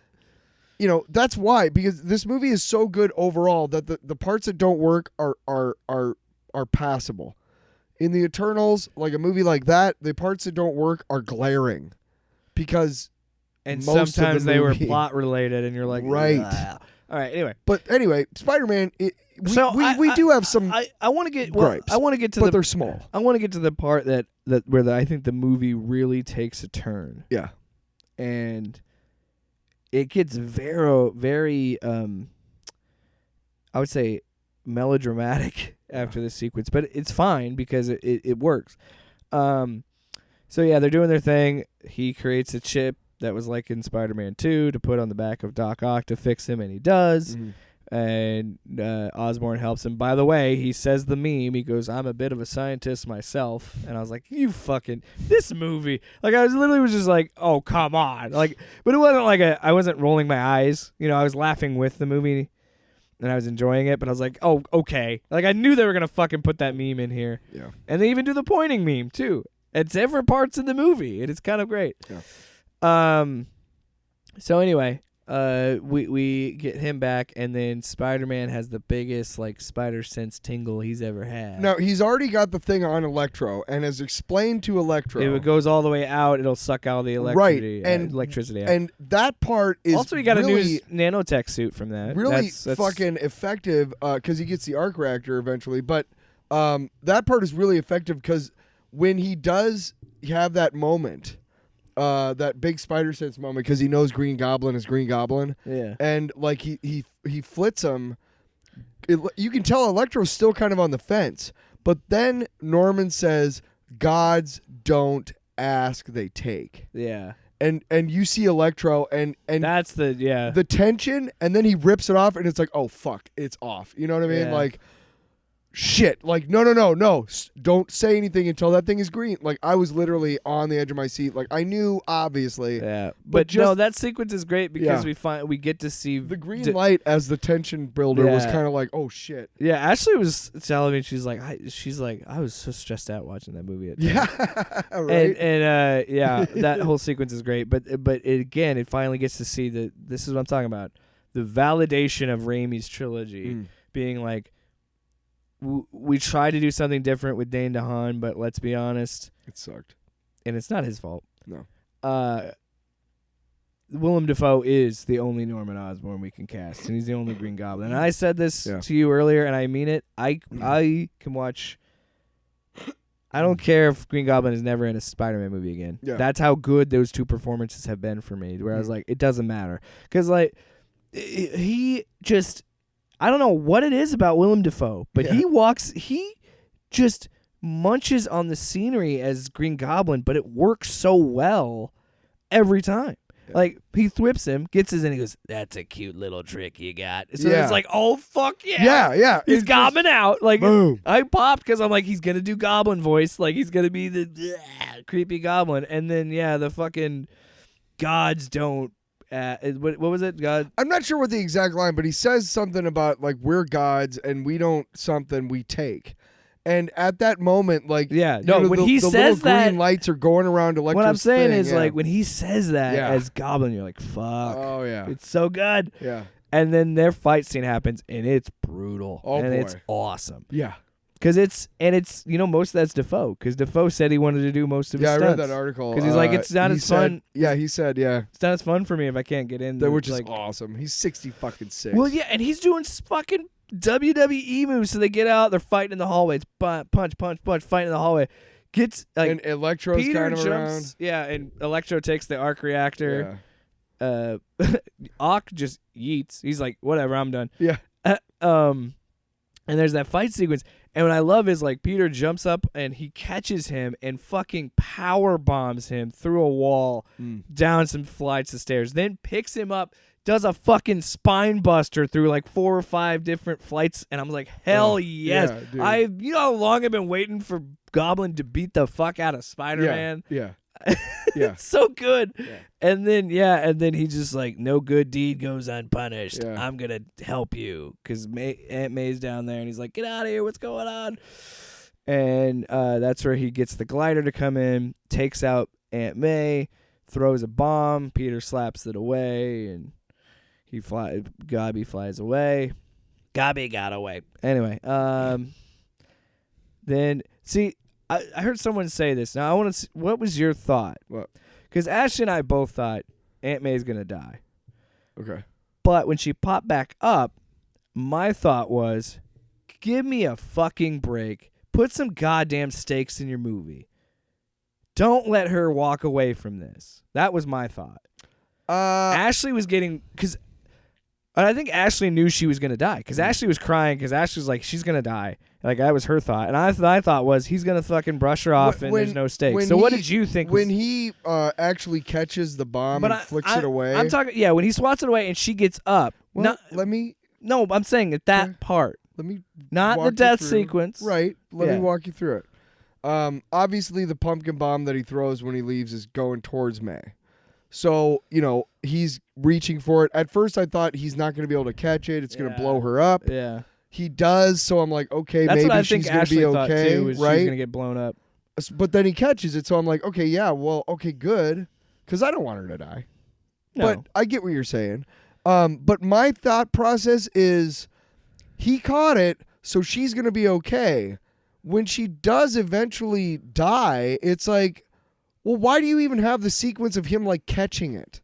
that's why, because this movie is so good overall that the parts that don't work are passable. In the Eternals, like a movie like that, the parts that don't work are glaring because and most sometimes of the they were movie, plot related, and you're like, right. Ugh. All right. Anyway, Spider-Man. We do have some. I want to get gripes. I want to get to but they're small. I want to get to the part where I think the movie really takes a turn. Yeah, and it gets very, very. I would say melodramatic after this sequence, but it's fine because it works. So yeah, they're doing their thing. He creates a chip that was like in Spider-Man 2 to put on the back of Doc Ock to fix him, and he does. Mm-hmm. And Osborn helps him. By the way, he says the meme. He goes, "I'm a bit of a scientist myself," and I was like, "You fucking this movie!" Like I was just like, "Oh come on!" Like, but it wasn't like I wasn't rolling my eyes. I was laughing with the movie, and I was enjoying it. But I was like, "Oh okay." Like I knew they were gonna fucking put that meme in here. Yeah. And they even do the pointing meme too. It's different parts of the movie. It is kind of great. Yeah. So anyway, we get him back, and then Spider-Man has the biggest like spider sense tingle he's ever had. Now he's already got the thing on Electro and has explained to Electro. If it goes all the way out, it'll suck out the electricity. Electricity out. And that part is also, he got really, a new nanotech suit from that. Really That's fucking effective because he gets the arc reactor eventually. But that part is really effective because when he does have that moment, that big spider sense moment, because he knows Green Goblin is Green Goblin. Yeah. And like he flits him. You can tell Electro's still kind of on the fence. But then Norman says, "Gods don't ask, they take." Yeah. And you see Electro and that's the tension, and then he rips it off, and it's like, oh fuck, it's off. You know what I mean? Yeah. Like, shit. Like, no, don't say anything until that thing is green. Like, I was literally on the edge of my seat. Like, I knew obviously. Yeah. But no, just that sequence is great because Yeah. we get to see the green light as the tension builder was kind of like, oh shit. Yeah, Ashley was telling me she's like I was so stressed out watching that movie. At Yeah, right. And yeah, that whole sequence is great. But it finally gets to see this is what I'm talking about, the validation of Raimi's trilogy being like, we try to do something different with Dane DeHaan, but let's be honest, it sucked, and it's not his fault. No. Willem Dafoe is the only Norman Osborn we can cast, and he's the only Green Goblin. And I said this to you earlier, and I mean it. I can watch. I don't care if Green Goblin is never in a Spider-Man movie again. Yeah. That's how good those two performances have been for me. Where I was like, it doesn't matter, because like he just, I don't know what it is about Willem Dafoe, but he just munches on the scenery as Green Goblin, but it works so well every time. Like, he thwips him, gets his, and he goes, "That's a cute little trick you got." So it's like, oh, fuck yeah. Yeah. He's gobbling out. Like, boom. I popped because I'm like, he's going to do goblin voice. Like, he's going to be the creepy goblin. And then, the fucking gods don't. What was it? God. I'm not sure what the exact line, but he says something about like, we're gods and we don't something, we take. And at that moment, like, when he the says little that, green lights are going around Electro's what I'm saying thing, is like when he says that as Goblin, you're like, fuck. Oh yeah, it's so good. Yeah. And then their fight scene happens, and it's brutal. Oh, and boy. it's awesome. Yeah. Because it's most of that's Defoe. Because Defoe said he wanted to do most of his stunts. I read that article. Because he's like, it's not as fun. Yeah, he said, it's not as fun for me if I can't get in there. Which is like, awesome. He's 60 fucking 6. Well, yeah, and he's doing fucking WWE moves. So they get out, they're fighting in the hallway. It's punch, fighting in the hallway. Gets like, and Electro's Peter kind of jumps, around. Yeah, and Electro takes the arc reactor. Yeah. Ock just yeets. He's like, whatever, I'm done. Yeah. And there's that fight sequence. And what I love is like Peter jumps up and he catches him and fucking power bombs him through a wall down some flights of stairs. Then picks him up, does a fucking spine buster through like 4 or 5 different flights. And I'm like, hell yes. Yeah, you know how long I've been waiting for Goblin to beat the fuck out of Spider-Man? Yeah. It's so good. Yeah. And then he's just like, no good deed goes unpunished. Yeah. I'm going to help you. Because Aunt May's down there, and he's like, get out of here. What's going on? And that's where he gets the glider to come in, takes out Aunt May, throws a bomb. Peter slaps it away, and Gobby flies away. Gobby got away. Anyway, then, see, I heard someone say this. Now, I want to. What was your thought? What? Because Ashley and I both thought Aunt May's gonna die. Okay. But when she popped back up, my thought was, give me a fucking break. Put some goddamn stakes in your movie. Don't let her walk away from this. That was my thought. Ashley was getting and I think Ashley knew she was going to die because Ashley was crying because Ashley was like, she's going to die. Like, that was her thought. And I thought was, he's going to fucking brush her off and there's no stakes. So what did you think? When he actually catches the bomb and flicks it away? I'm talking, when he swats it away and she gets up. Well, No, I'm saying at that part. Let me not the death sequence. Right. Let me walk you through it. Obviously, the pumpkin bomb that he throws when he leaves is going towards May. So, he's reaching for it. At first, I thought he's not going to be able to catch it. It's going to blow her up. Yeah. He does, so I'm like, okay, That's maybe what I she's think going to be Ashley thought okay, too, was right? she's going to get blown up. But then he catches it, so I'm like, okay, yeah, well, okay, good, because I don't want her to die. but I get what you're saying. But my thought process is he caught it, so she's going to be okay. When she does eventually die, it's like, well, why do you even have the sequence of him like catching it?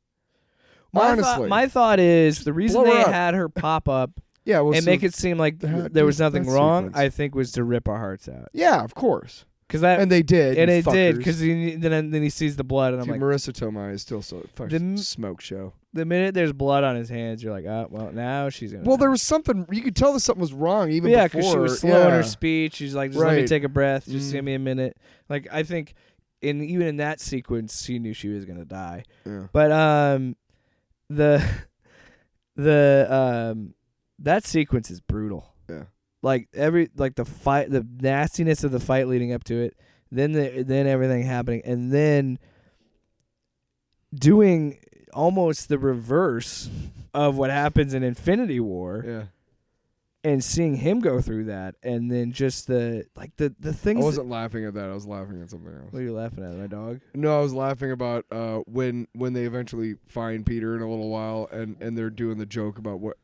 Honestly. My thought is the reason Blow her they up. had her pop up Yeah, well, and so- make it seem like that- there was that nothing wrong, sequence. I think was to rip our hearts out. Yeah, of course. Cause that And they did. and you it did fuckers. because then he sees the blood and I'm Dude, like, Marissa Tomei is still so fucking The- smoke show. the minute there's blood on his hands, you're like, oh well, now she's gonna. Well, die. there was something you could tell that something was wrong even yeah, before. because she was slow in yeah. her speech. She's like, just let me Right. take a breath. Just Mm. give me a minute. Like I think, even in that sequence, she knew she was gonna die. Yeah. But the that sequence is brutal. Yeah. Like the fight, the nastiness of the fight leading up to it, then everything happening, and then doing almost the reverse of what happens in Infinity War, Yeah. and seeing him go through that, and then just the things. I wasn't laughing at that. I was laughing at something else. What are you laughing at, my dog? No, I was laughing about when they eventually find Peter in a little while, and they're doing the joke about what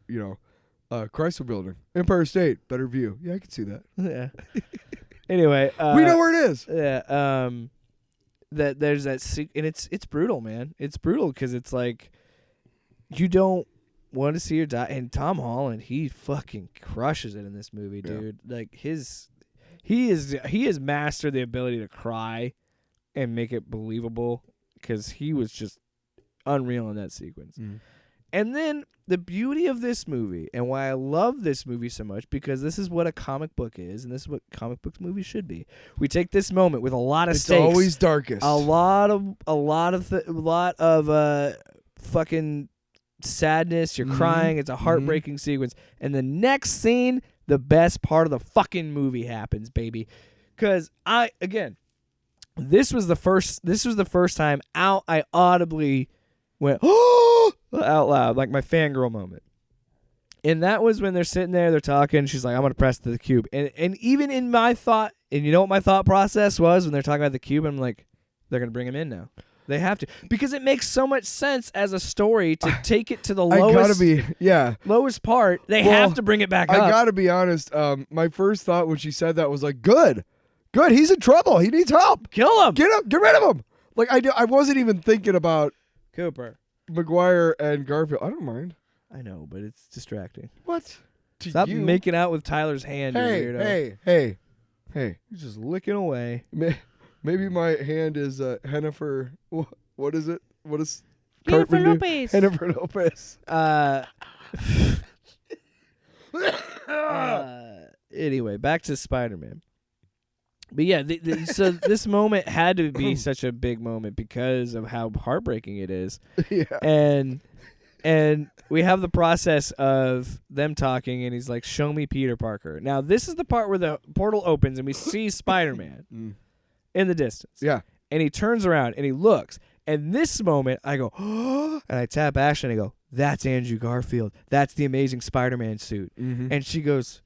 Chrysler Building, Empire State, better view. Yeah, I can see that. Yeah. Anyway, We know where it is. Yeah. That there's that and it's brutal, man. It's brutal because it's like you don't want to see her die. And Tom Holland, he fucking crushes it in this movie, Yeah. dude. Like he has mastered the ability to cry and make it believable because he was just unreal in that sequence. Mm. And then the beauty of this movie and why I love this movie so much, because this is what a comic book is, and this is what comic book movies should be. We take this moment with a lot of It's stakes, always darkest. a lot of fucking sadness. You're Mhm. crying. It's a heartbreaking sequence, and the next scene, the best part of the fucking movie happens, baby. Because this was the first time I audibly went out loud, like my fangirl moment. And that was when they're sitting there, they're talking, she's like, I'm gonna press the cube. And even in my thought, and you know what my thought process was when they're talking about the cube, I'm like, they're gonna bring him in now. They have to. Because it makes so much sense as a story to take it to the I gotta lowest be lowest part. They Well, have to bring it back up. I gotta be honest. My first thought when she said that was like, good. He's in trouble. He needs help. Kill him. Get rid of him. Like I wasn't even thinking about Cooper. McGuire and Garfield. I don't mind. I know, but it's distracting. What? To Stop you? making out with Tyler's hand, you Hey, weirdo. hey. You're just licking away. Maybe my hand is Hennifer. What is it? What is Jennifer Cartman do? Lopez. Hennifer Lopez. Anyway, back to Spider-Man. But yeah, so this moment had to be such a big moment because of how heartbreaking it is. Yeah. And we have the process of them talking, and he's like, show me Peter Parker. Now, this is the part where the portal opens, and we see Spider-Man in the distance. Yeah. And he turns around, and he looks. And this moment, I go, oh, and I tap Ashley, and I go, that's Andrew Garfield. That's the Amazing Spider-Man suit. Mm-hmm. And she goes,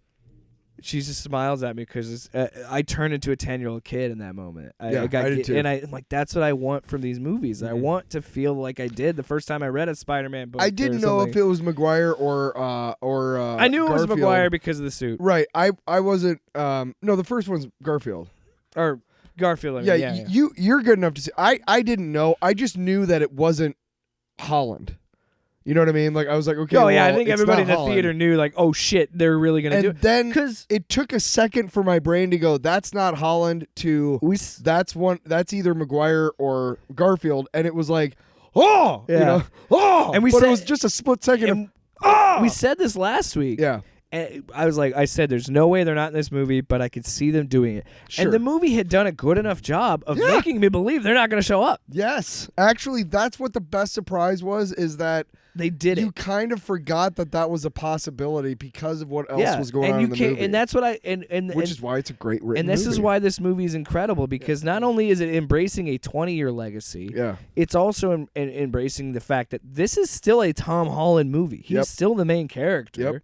she just smiles at me because I turned into a 10-year-old kid in that moment. I did too. And I'm like, that's what I want from these movies. I Mhm. want to feel like I did the first time I read a Spider-Man book. I didn't know if it was McGuire or I knew it was Garfield. McGuire because of the suit. Right. I wasn't. No, the first one's Garfield. Or Garfield. I mean, Yeah, yeah. you're good enough to see. I didn't know. I just knew that it wasn't Holland. You know what I mean? Like I was like, okay. Oh yeah, I well, think it's everybody in not the Holland. theater knew, like, oh shit, they're really gonna do And it. then 'Cause it took a second for my brain to go, that's not Holland, to that's either McGuire or Garfield, and it was like, oh, Yeah. you know, oh, And we but said- it was just a split second. and Of, oh, we said this last week. yeah, And I said, there's no way they're not in this movie, but I could see them doing it. Sure. And the movie had done a good enough job of making me believe they're not going to show up. yes. Actually, that's what the best surprise was, is that They did you it. kind of forgot that was a possibility because of what else was going and on you in the can't, movie. and that's what and which is why it's a great written and this is movie. why this movie is incredible, because not only is it embracing a 20-year legacy, Yeah. it's also embracing the fact that this is still a Tom Holland movie. He's Yep. still the main character. Yep.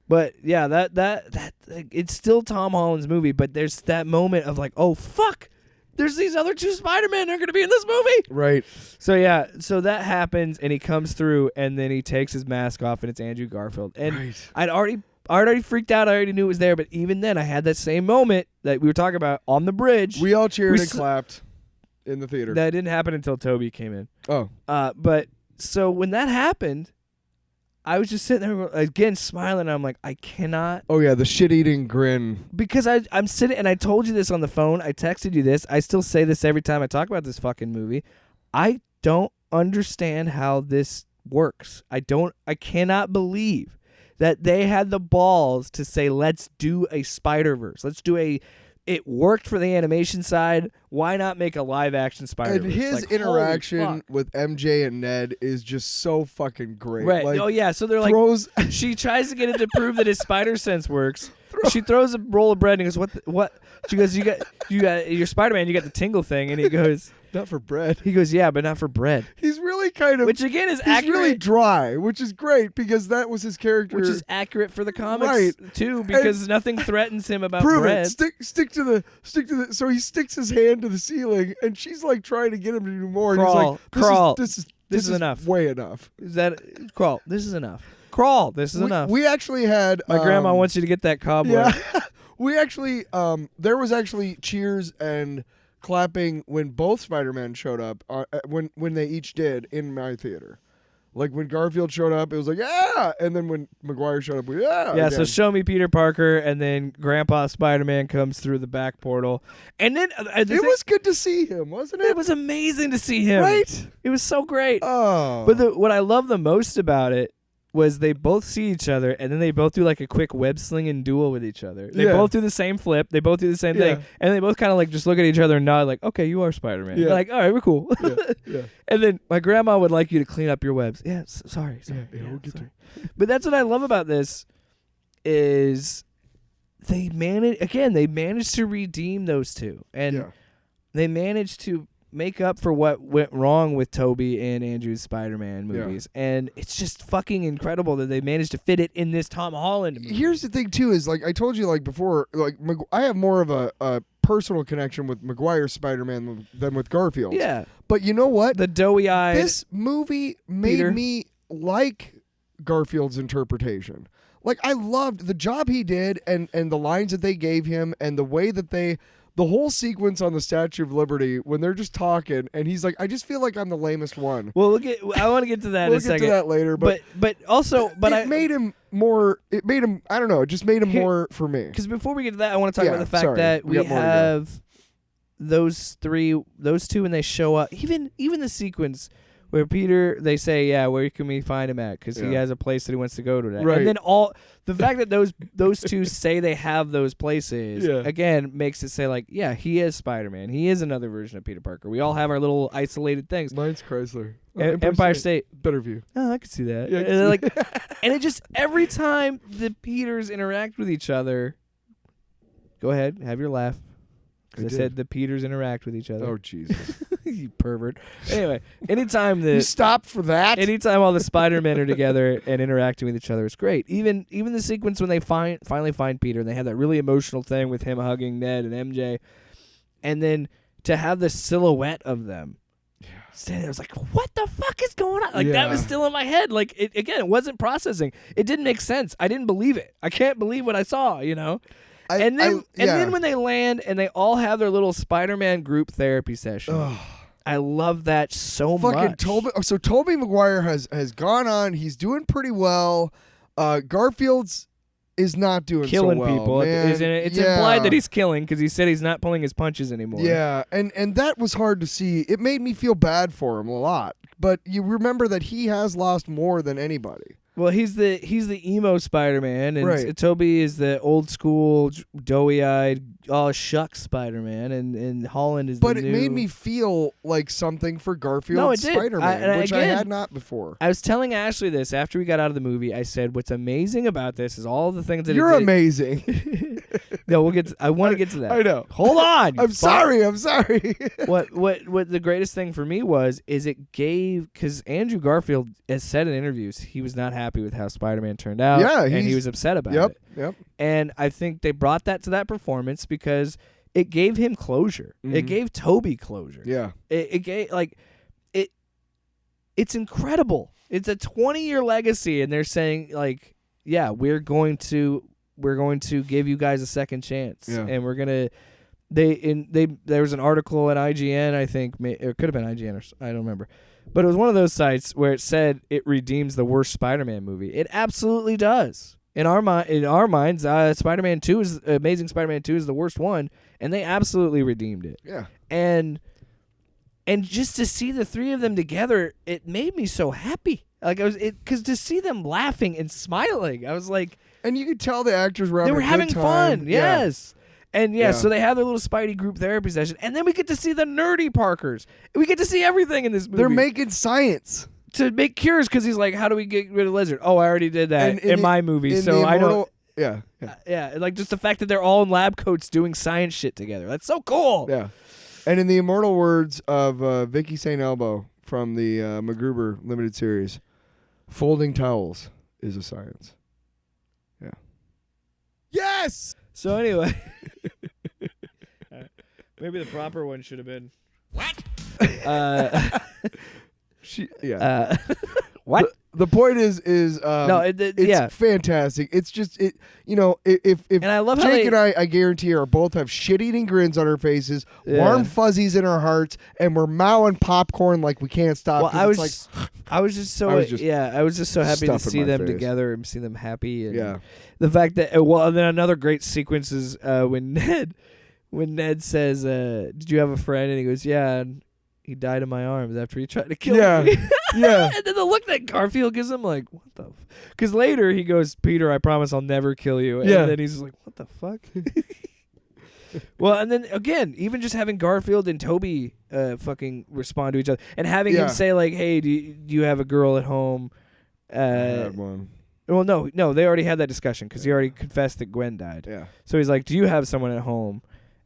But yeah, that it's still Tom Holland's movie, but there's that moment of like, oh fuck, there's these other two Spider-Men. They're going to be in this movie. Right. So yeah, so that happens, and he comes through, and then he takes his mask off, and it's Andrew Garfield. And Right. I already freaked out. I already knew it was there, but even then, I had that same moment that we were talking about on the bridge. We all cheered We and s- clapped in the theater. That didn't happen until Toby came in. Oh. But so when that happened, I was just sitting there again smiling. And I'm like, I cannot, Oh yeah, the shit-eating grin. because I'm sitting, and I told you this on the phone. I texted you this. I still say this every time I talk about this fucking movie. I don't understand how this works. I cannot believe that they had the balls to say, let's do a Spider-Verse. It worked for the animation side. Why not make a live action Spider-Verse? And his Like, holy interaction fuck. with MJ and Ned is just so fucking great. Right. Like, Oh yeah. So they're like, throws she tries to get it to prove that his spider sense works. She throws a roll of bread and goes, what? She goes, you got your Spider-Man, you got the tingle thing. And he goes, not for bread. yeah, but not for bread. He's really kind of Which again is he's accurate. really dry, which is great because that was his character. Which is accurate for the comics Right. too, because nothing threatens him about Prove bread. it. Stick to the. So he sticks his hand to the ceiling, and she's like trying to get him to do more. And Crawl, he's like, crawl. This is This is enough. Way enough. Is that crawl? This is enough. Crawl. This is enough. We actually had My grandma wants you to get that cobweb. Yeah, we actually there was actually cheers and clapping when both Spider-Man showed up. When they each did in my theater. Like when Garfield showed up, it was like yeah, and then when Maguire showed up, yeah. Yeah, so again. show me Peter Parker, and then Grandpa Spider-Man comes through the back portal, and then it was good to see him, wasn't it? it was amazing to see him. Right? It was so great. Oh, But what I love the most about it was they both see each other, and then they both do like a quick web slinging duel with each other. They Yeah. both do the same flip. They both do the same Yeah. thing, and they both kind of like just look at each other and nod, like, "Okay, you are Spider-Man." Yeah. Like, all right, we're cool. yeah. And then my grandma would like you to clean up your webs. Yeah, sorry. Yeah, we'll get sorry. But that's what I love about this is they managed to redeem those two, and Yeah. they managed to make up for what went wrong with Toby and Andrew's Spider-Man Yeah. movies. And it's just fucking incredible that they managed to fit it in this Tom Holland movie. Here's the thing too: is like I told you like before, like I have more of a personal connection with Maguire's Spider-Man than with Garfield. Yeah. But you know what? The doughy-eyed This movie made Peter. me like Garfield's interpretation. Like I loved the job he did and the lines that they gave him and the way that the whole sequence on the Statue of Liberty when they're just talking and he's like, I just feel like I'm the lamest one. Well, I want to get to that We'll in a get to second. that later, but also it made him more. It made him. I don't know. It just made him Here- more for me. Because before we get to that, I want to talk Yeah, about the fact sorry. that We we got more to go. have those two, when they show up. Even the sequence where Peter, they say, "Yeah, where can we find him at?" Because he Yeah. has a place that he wants to go to. Right. And then the fact that those two say they have those places Yeah. again makes it say like, yeah, he is Spider-Man. He is another version of Peter Parker. We all have our little isolated things. Mine's Chrysler. Empire State. Better view. Oh, I could see that. Yeah, I and, can then, see like, and it just every time the Peters interact with each other. Go ahead, have your laugh. I Because I did. said the Peters interact with each other. Oh Jesus! You pervert. Anyway, anytime You stopped for that. anytime all the Spider-Men are together and interacting with each other, it's great. Even the sequence when they finally find Peter and they have that really emotional thing with him hugging Ned and MJ, and then to have the silhouette of them. Standing there, I was like, "What the fuck is going on?" Like that was Yeah. still in my head. Like it wasn't processing. It didn't make sense. I didn't believe it. I can't believe what I saw. You know. And then when they land and they all have their little Spider-Man group therapy session, I love that so fucking much. Tobey Maguire has gone on. He's doing pretty well. Garfield's is not doing killing so well, people. man. It's Yeah. implied that he's killing because he said he's not pulling his punches anymore. Yeah, and that was hard to see. It made me feel bad for him a lot. But you remember that he has lost more than anybody. Well, he's the emo Spider-Man, and Right. Toby is the old school doughy-eyed, oh shucks Spider-Man, and Holland is. But the it new... made me feel like something for Garfield No, it did. Spider-Man, which I again, had not before. I was telling Ashley this after we got out of the movie. I said, "What's amazing about this is all the things that You're it did." amazing. No, we'll get. I want to get to that. I know. Hold on. you I'm fuck. sorry. I'm sorry. What the greatest thing for me is it gave, because Andrew Garfield has said in interviews he was not happy with how Spider-Man turned out. Yeah, and he he's- was upset about Yep. it. Yep. And I think they brought that to that performance because it gave him closure. It Mhm. gave Toby closure. Yeah. It gave it's incredible. It's a 20-year legacy, and they're saying like, yeah, we're going to give you guys a second chance, Yeah. and we're gonna. There was an article at IGN, I think it could have been IGN or I don't remember, but it was one of those sites where it said it redeems the worst Spider-Man movie. It absolutely does. In our minds, Spider-Man 2 is Amazing Spider-Man 2 is the worst one, and they absolutely redeemed it. Yeah. And just to see the three of them together, it made me so happy. Like because to see them laughing and smiling, I was like, And you could tell the actors were they having were a good having time. fun. Yeah. Yes. And Yeah. so they have their little Spidey group therapy session, and then we get to see the nerdy Parkers. We get to see everything in this movie. They're making science. to make cures because he's like, how do we get rid of Lizard? Oh, I already did that And in my movie, in so the I don't. Immortal- Yeah. Yeah. Yeah, like just the fact that they're all in lab coats doing science shit together. That's so cool. Yeah. And in the immortal words of Vicky St. Elbow from the MacGruber limited series, folding towels is a science. Yeah. Yes! So anyway, maybe the proper one should have been What? Yeah. What? The point is No, it's yeah. fantastic. It's just if And I love how Jake they- and I guarantee are both have shit-eating grins on our faces, Yeah. warm fuzzies in our hearts, and we're mowing popcorn like we can't stop. Well, 'cause I was, it's like, I was just so I was just I was just so happy to stuffing see my them face. together and see them happy. And Yeah. the fact that and then another great sequence is when Ned says, "Did you have a friend?" and he goes, "Yeah." And he died in my arms after he tried to kill Yeah. me. Yeah. And then the look that Garfield gives him, like, what the? Because later he goes, "Peter, I promise I'll never kill you." And Yeah. then he's just like, "What the fuck?" Well, and then again, even just having Garfield and Toby fucking respond to each other, and having Yeah. him say like, "Hey, do you have a girl at home?" I had one. Well, no, they already had that discussion because he already confessed that Gwen died. Yeah. So he's like, "Do you have someone at home?"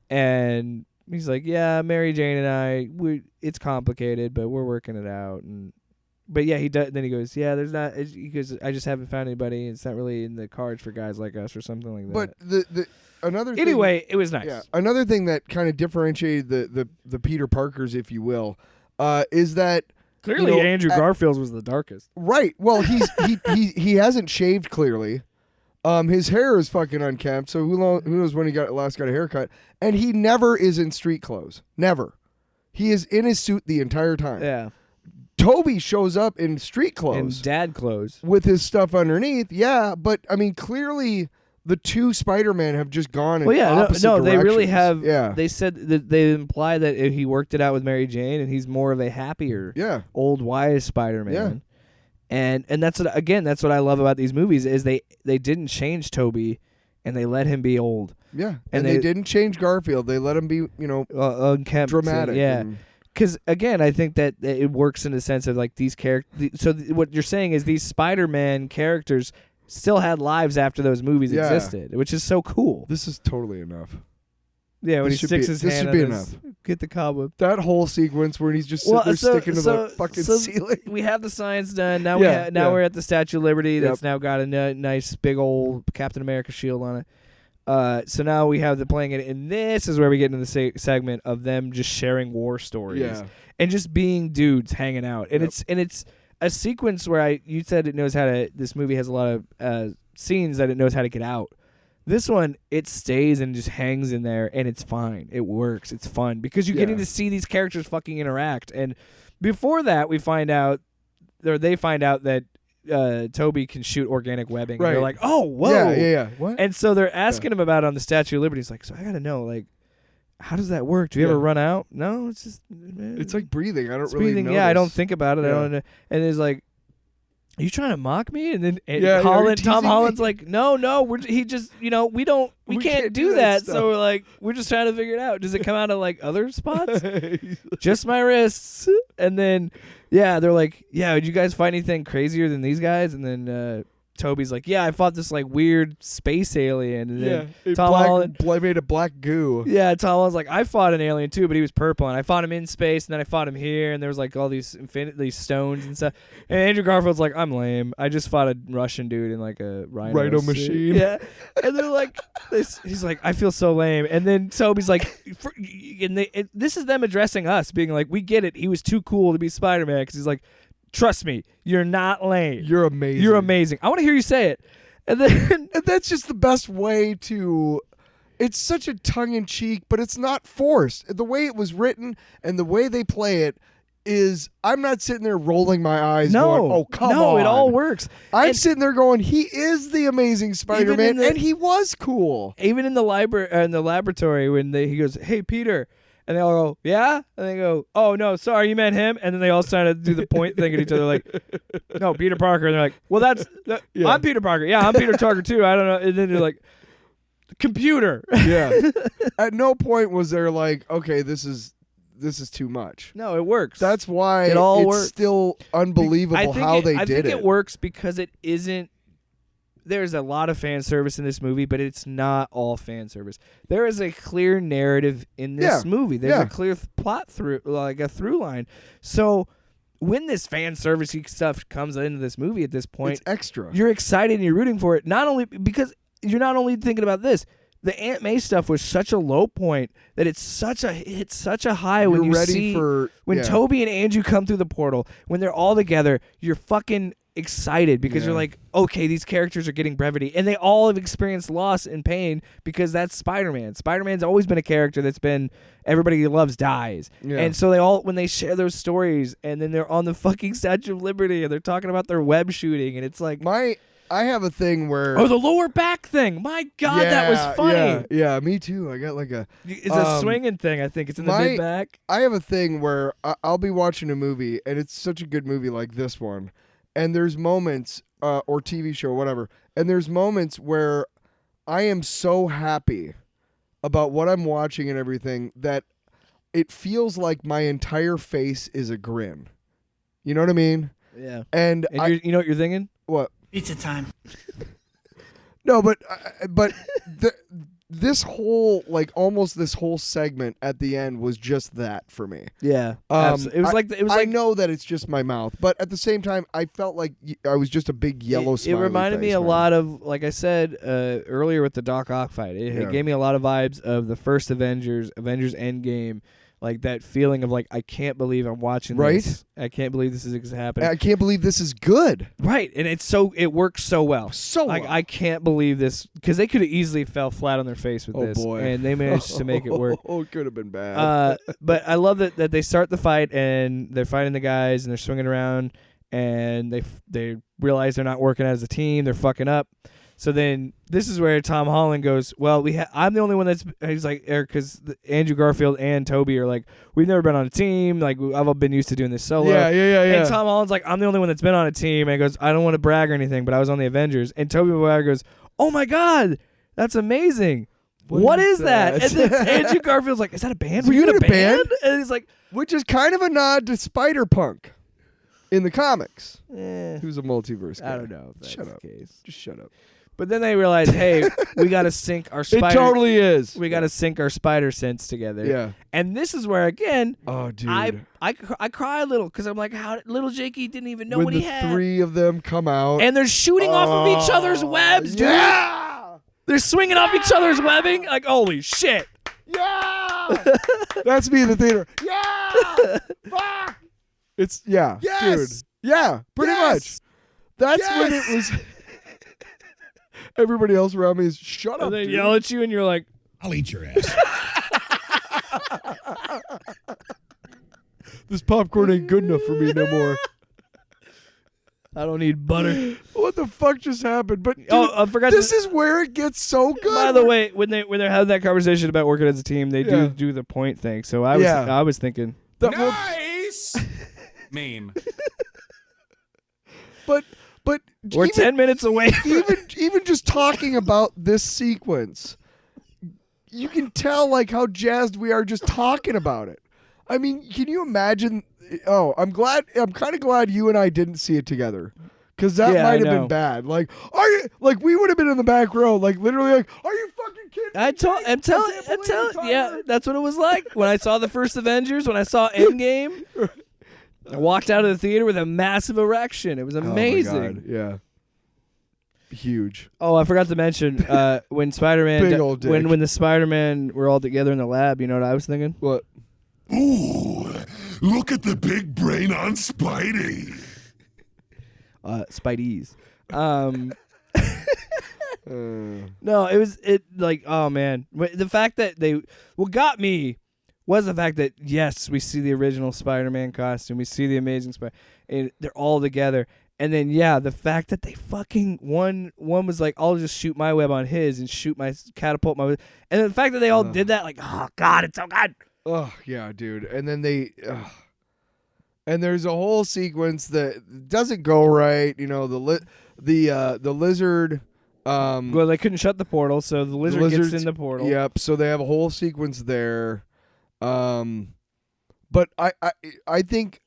And he's like, "Yeah, Mary Jane and I. It's complicated, but we're working it out." But yeah, he does. Then he goes, "Yeah, there's not." He goes, "I just haven't found anybody. It's not really in the cards for guys like us, or something like that." But the another thing, anyway, it was nice. yeah, another thing that kind of differentiated the Peter Parkers, if you will, is that Clearly, you know, Andrew Garfield's was the darkest. right. Well, he hasn't shaved clearly. His hair is fucking unkempt, so who knows when he last got a haircut? And he never is in street clothes. Never. He is in his suit the entire time. Yeah, Toby shows up in street clothes and dad clothes. with his stuff underneath. Yeah, but I mean, clearly the two Spider-Man have just gone in Well, yeah, opposite no, they really directions. have. Yeah, They said that they imply that he worked it out with Mary Jane, and he's more of a happier, yeah, old wise Spider-Man. Yeah. And that's what I love about these movies is they didn't change Toby, and they let him be old, yeah. And And they they- didn't change Garfield. They let him be, unkempt, dramatic. Yeah, and- because again, I think that it works in the sense of like these characters. So what you're saying is these Spider-Man characters still had lives after those movies Yeah. existed, which is so cool. This is totally enough. Yeah, when This he should sticks be- his this hand should be on his, get the cobweb. That whole sequence where he's just sitting there sticking to the fucking ceiling. We have the science done. Now Yeah, now yeah. we're at the Statue of Liberty. Yep. That's now got a nice big old Captain America shield on it. So now we have the playing it, and this is where we get into the segment of them just sharing war stories Yeah. and just being dudes hanging out. And Yep. it's a sequence where you said it knows how to. This movie has a lot of scenes that it knows how to get out. This one, it stays and just hangs in there, and it's fine. It works. It's fun because you're getting Yeah. to see these characters fucking interact. And before that, they find out that Toby can shoot organic webbing. And Right. they're like, oh, whoa. Yeah. What? And so they're asking him about it on the Statue of Liberty. He's like, so I got to know, like, how does that work? Do you Yeah. ever run out? No, it's just It's like breathing. I don't it's really breathing. know. Yeah, I don't think about it. I Yeah. don't know. And he's like, are you trying to mock me? And then Yeah, are you Tom teasing Holland's me? like, no, we We can't can't do do that. that So we're like, we're just trying to figure it out. Does it come out of like other spots? Just my wrists. And then, yeah, they're like, yeah, did you guys find anything crazier than these guys? And then Toby's like, yeah, I fought this like weird space alien, and then it Tom Holland. made a black goo. Yeah, Tom Holland's like, I fought an alien too, but he was purple, and I fought him in space, and then I fought him here, and there was like all these infinity stones and stuff. And Andrew Garfield's like, I'm lame. I just fought a Russian dude in like a rhino suit." machine. Yeah, and they're like, he's like, I feel so lame. And then Toby's like, and this is them addressing us, being like, we get it. He was too cool to be Spider-Man, because he's like, trust me, you're not lame. You're amazing. You're amazing. I want to hear you say it. And then And that's just the best way to. It's such a tongue-in-cheek, but it's not forced. The way it was written and the way they play it is, I'm not sitting there rolling my eyes going, oh, come on. No, it all works. I'm And sitting there going, he is the amazing Spider-Man, the- and he was cool. even in the laboratory when he goes, hey, Peter. And they all go, yeah? And they go, oh, no, sorry, you meant him? And then they all start to do the point thing at each other like, no, Peter Parker. And they're like, well, I'm Peter Parker. Yeah, I'm Peter Parker too. I don't know. And then they're like, computer. Yeah. At no point was there like, okay, this is too much. No, it works. That's why It all it's works. still unbelievable I think how they I did think it works because it isn't. There's a lot of fan service in this movie, but it's not all fan service. There is a clear narrative in this movie. There's a clear plot through, like a through line. So when this fan servicey stuff comes into this movie at this point, It's extra. you're excited and you're rooting for it. Not only because you're not only thinking about this. The Aunt May stuff was such a low point that it's such a high when You're you ready see for- when yeah. Toby and Andrew come through the portal, when they're all together, you're fucking excited because you're like, okay, these characters are getting brevity, and they all have experienced loss and pain because that's Spider-Man. Spider-Man's always been a character that's been everybody he loves dies, and so they all when they share those stories, and then they're on the fucking Statue of Liberty and they're talking about their web shooting, and it's like, I have a thing where oh, the lower back thing. My God, that was funny. Yeah, me too. I got like a. It's a swinging thing. I think it's in the mid back. I have a thing where I'll be watching a movie, and it's such a good movie like this one, and there's moments, or TV show, whatever, and there's moments where I am so happy about what I'm watching and everything that it feels like my entire face is a grin. You know what I mean? Yeah. And you know what you're thinking? What? Pizza time. No, but this whole almost this whole segment at the end was just that for me. Yeah. It was I know that it's just my mouth, but at the same time, I felt like I was just a big yellow It smiley reminded me face, a man. lot of, like I said earlier with the Doc Ock fight. It gave me a lot of vibes of the first Avengers Endgame. Like that feeling of like, I can't believe I'm watching this. I can't believe this is happening. I can't believe this is good. Right, and it works so well. Like, I can't believe this, because they could have easily fell flat on their face with this. Boy. And they managed to make it work. Oh, it could have been bad. But I love that they start the fight and they're fighting the guys and they're swinging around and they realize they're not working as a team. They're fucking up. So then this is where Tom Holland goes, well, I'm the only one he's like, because Andrew Garfield and Toby are like, we've never been on a team. Like, I've been used to doing this solo. Yeah. And Tom Holland's like, I'm the only one that's been on a team. And he goes, I don't want to brag or anything, but I was on the Avengers. And Toby Maguire goes, oh my God, that's amazing. What is that? And then Andrew Garfield's like, is that a band? Were you in a band? And he's like, Which is kind of a nod to Spider-Punk in the comics. eh, Who's a multiverse guy. I don't know if that's Shut the up. case. Just shut up. But then they realize, hey, we got to sync our spider. It totally is. We got to sync our spider sense together. Yeah. And this is where, again, Oh, dude. I cry a little because I'm like, how little Jakey didn't even know when what the he had. three of them come out. And they're shooting off of each other's webs, dude. Yeah! They're swinging off each other's webbing. Like, holy shit. Yeah! That's me in the theater. Yeah! Fuck! It's, yeah. Yes! Dude. Yeah, pretty Yes! much. That's when it Yes! was. Everybody else around me is, shut up, And they dude. yell at you, and you're like, I'll eat your ass. This popcorn ain't good enough for me no more. I don't need butter. What the fuck just happened? But dude, I forgot. this is where it gets so good. By the way, when they're having that conversation about working as a team, they Yeah. do the point thing. So I was thinking, Nice meme. but we're even, 10 minutes away. even just talking about this sequence, you can tell like how jazzed we are just talking about it. I mean, can you imagine? Oh, I'm kind of glad you and I didn't see it together, Because that Yeah, might I have know. been bad. Like, are you like we would have been in the back row, like literally, like, are you fucking kidding? I'm can't telling, believe it, yeah, Tyler. that's what it was like when I saw the first Avengers. When I saw Endgame, I walked out of the theater with a massive erection. It was Oh my amazing. God, yeah, huge. Oh, I forgot to mention when Spider-Man, Big old dick. when the Spider-Man were all together in the lab. You know what I was thinking? What? Ooh, look at the big brain on Spidey. Spidey's. Uh, No, it like, oh man, the fact that what got me was the fact that yes, we see the original Spider-Man costume, we see the Amazing Spider, and they're all together, and then yeah, the fact that they fucking one was like, I'll just shoot my web on his and shoot my catapult my, and then the fact that they all did that, like, oh god, it's so good. oh yeah, dude. And then and there's a whole sequence that doesn't go right. You know, the lizard. Well, they couldn't shut the portal, so the lizard gets lizards- in the portal. Yep. So they have a whole sequence there. But I think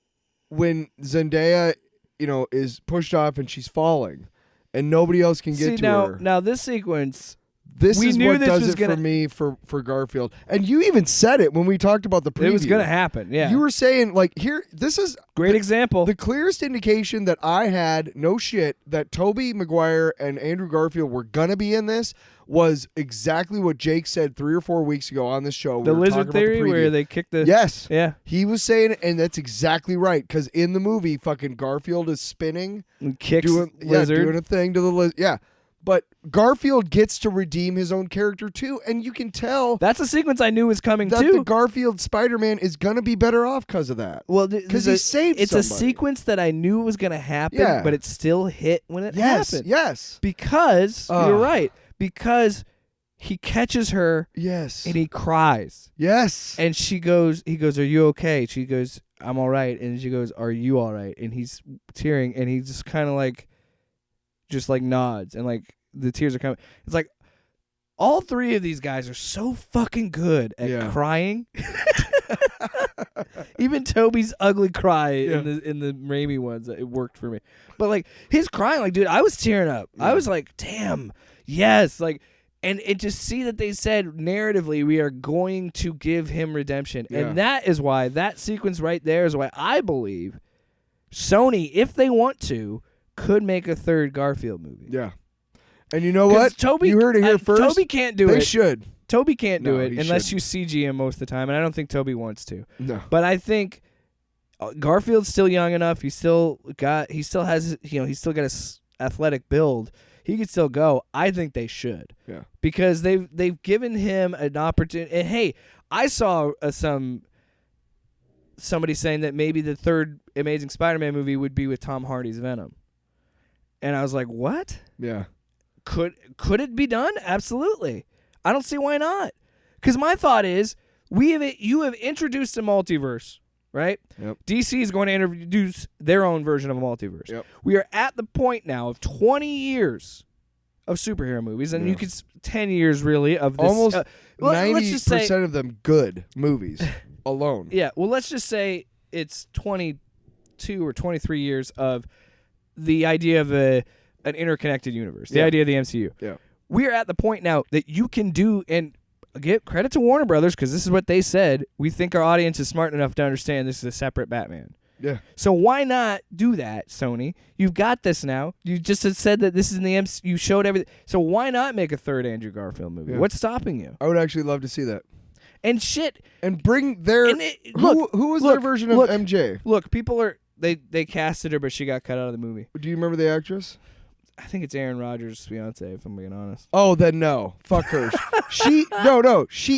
when Zendaya, you know, is pushed off and she's falling, and nobody else can get See, to her. now this sequence, This we is knew what this does was it gonna- for me for Garfield. And you even said it when we talked about the preview. it was gonna happen. Yeah, You were saying like this is great example. the clearest indication that I had, no shit, that Tobey Maguire and Andrew Garfield were gonna be in this was exactly what Jake said 3 or 4 weeks ago on this show. We The were lizard talking about the theory where preview. they kick the Yes. yeah He was saying it, and that's exactly right. Because in the movie, fucking Garfield is spinning, and kicks doing lizard. a thing to the lizard. Yeah. But Garfield gets to redeem his own character too, and you can tell That's a sequence I knew was coming that too. the Garfield Spider-Man is gonna be better off because of that. Well, 'Cause he saved It's a somebody. sequence that I knew was going to happen, Yeah. but it still hit when it Yes, happened. yes, Because Ugh. you're right. Because he catches her yes, and he cries, yes. and he goes, "Are you okay?" She goes, "I'm all right," and she goes, "Are you all right?" And he's tearing, and he just kind of like, nods, and like the tears are coming. It's like all three of these guys are so fucking good at Yeah. crying. Even Toby's ugly cry Yeah. in the Raimi ones, it worked for me. But like his crying, like, dude, I was tearing up. I was like, damn, yes, like, and it just see that they said narratively we are going to give him redemption, Yeah. and that is why that sequence right there is why I believe Sony, if they want to, could make a third Garfield movie. Yeah. And you know 'Cause what? Toby, you heard it here first. Toby can't do they it. should. Toby can't do No, it he unless shouldn't. you CG him most of the time, and I don't think Toby wants to. No. But I think Garfield's still young enough. He still has, he's still got a athletic build. He could still go. I think they should. Yeah. Because they've given him an opportunity. And hey, I saw somebody saying that maybe the third Amazing Spider-Man movie would be with Tom Hardy's Venom. And I was like, what? Yeah. Could it be done? Absolutely. I don't see why not. Because my thought is, you have introduced a multiverse, right? Yep. DC is going to introduce their own version of a multiverse. Yep. We are at the point now of 20 years of superhero movies, and you could 10 years really of this. Almost let's just say, 90% of them good movies alone. yeah. Well, let's just say it's 22 or 23 years of the idea of an interconnected universe, the Yeah. idea of the MCU. Yeah. We are at the point now that you can do, and give credit to Warner Brothers because this is what they said. We think our audience is smart enough to understand this is a separate Batman. Yeah. So why not do that, Sony? You've got this now. You just had said that this is in the MCU. You showed everything. So why not make a third Andrew Garfield movie? Yeah. What's stopping you? I would actually love to see that. And shit. And bring their And look, who was their look, version of look. MJ? Look, people are they casted her, but she got cut out of the movie. Do you remember the actress? I think it's Aaron Rodgers' fiance, if I'm being honest. Oh, then no. Fuck her. She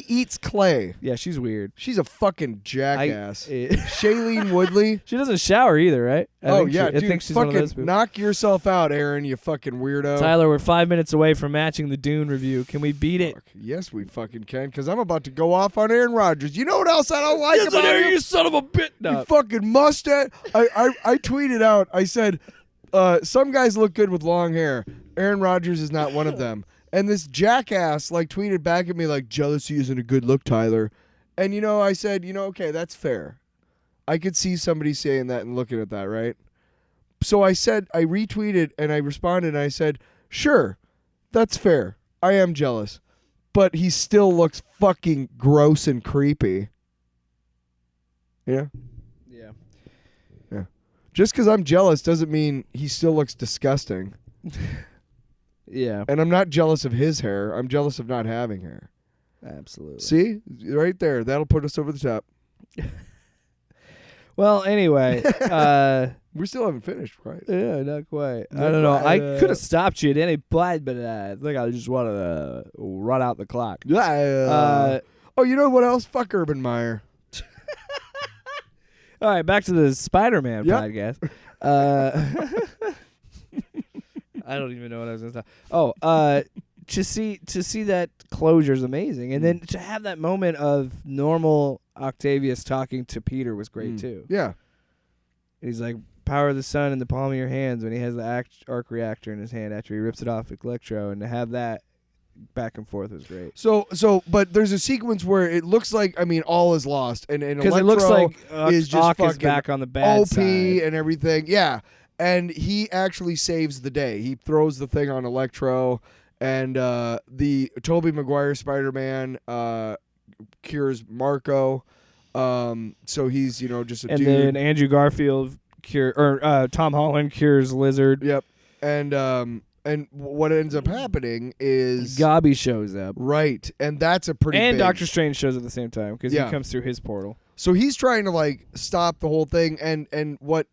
eats clay. Yeah, she's weird. She's a fucking jackass. Eh, Shailene Woodley. she doesn't shower either, right? I think Yeah, I dude. think she's one of fucking those people. knock yourself out, Aaron, you fucking weirdo. Tyler, we're 5 minutes away from matching the Dune review. Can we beat it? Fuck. Yes, we fucking can, because I'm about to go off on Aaron Rodgers. You know what else I don't like about him? you son of a bitch. You No. fucking mustache. I tweeted out, I said, some guys look good with long hair. Aaron Rodgers is not one of them. And this jackass tweeted back at me jealousy isn't a good look, Tyler. And I said, okay, that's fair. I could see somebody saying that and looking at that, right? so I retweeted and I responded and I said, sure, that's fair. I am jealous, but he still looks fucking gross and creepy. Yeah. Yeah. Yeah. Just because I'm jealous doesn't mean he still looks disgusting. Yeah. And I'm not jealous of his hair. I'm jealous of not having hair. Absolutely. See? Right there. That'll put us over the top. Well, anyway, We still haven't finished, right? yeah, not quite. I Not don't know. quite, I could have stopped you at any point, but I think I just wanted to run out the clock. Yeah. Oh, you know what else? Fuck Urban Meyer. All right, back to the Spider-Man Yep. podcast. I don't even know what I was going to say. Oh, to see that closure is amazing, and then to have that moment of normal Octavius talking to Peter was great too. Yeah. He's like, "Power of the sun in the palm of your hands," when he has the arc reactor in his hand after he rips it off with Electro, and to have that back and forth was great. So, but there's a sequence where it looks like, I mean, all is lost, and Because Electro it looks like is just Ock is fucking back on the bad OP side. and everything. Yeah, and he actually saves the day. He throws the thing on Electro, and the Tobey Maguire Spider-Man cures Marco. So he's just a And dude. then Andrew Garfield Tom Holland cures Lizard. Yep, and what ends up happening is Gabi shows up. right, and that's a pretty And big, Doctor Strange shows at the same time because Yeah. he comes through his portal. So he's trying to like stop the whole thing, and what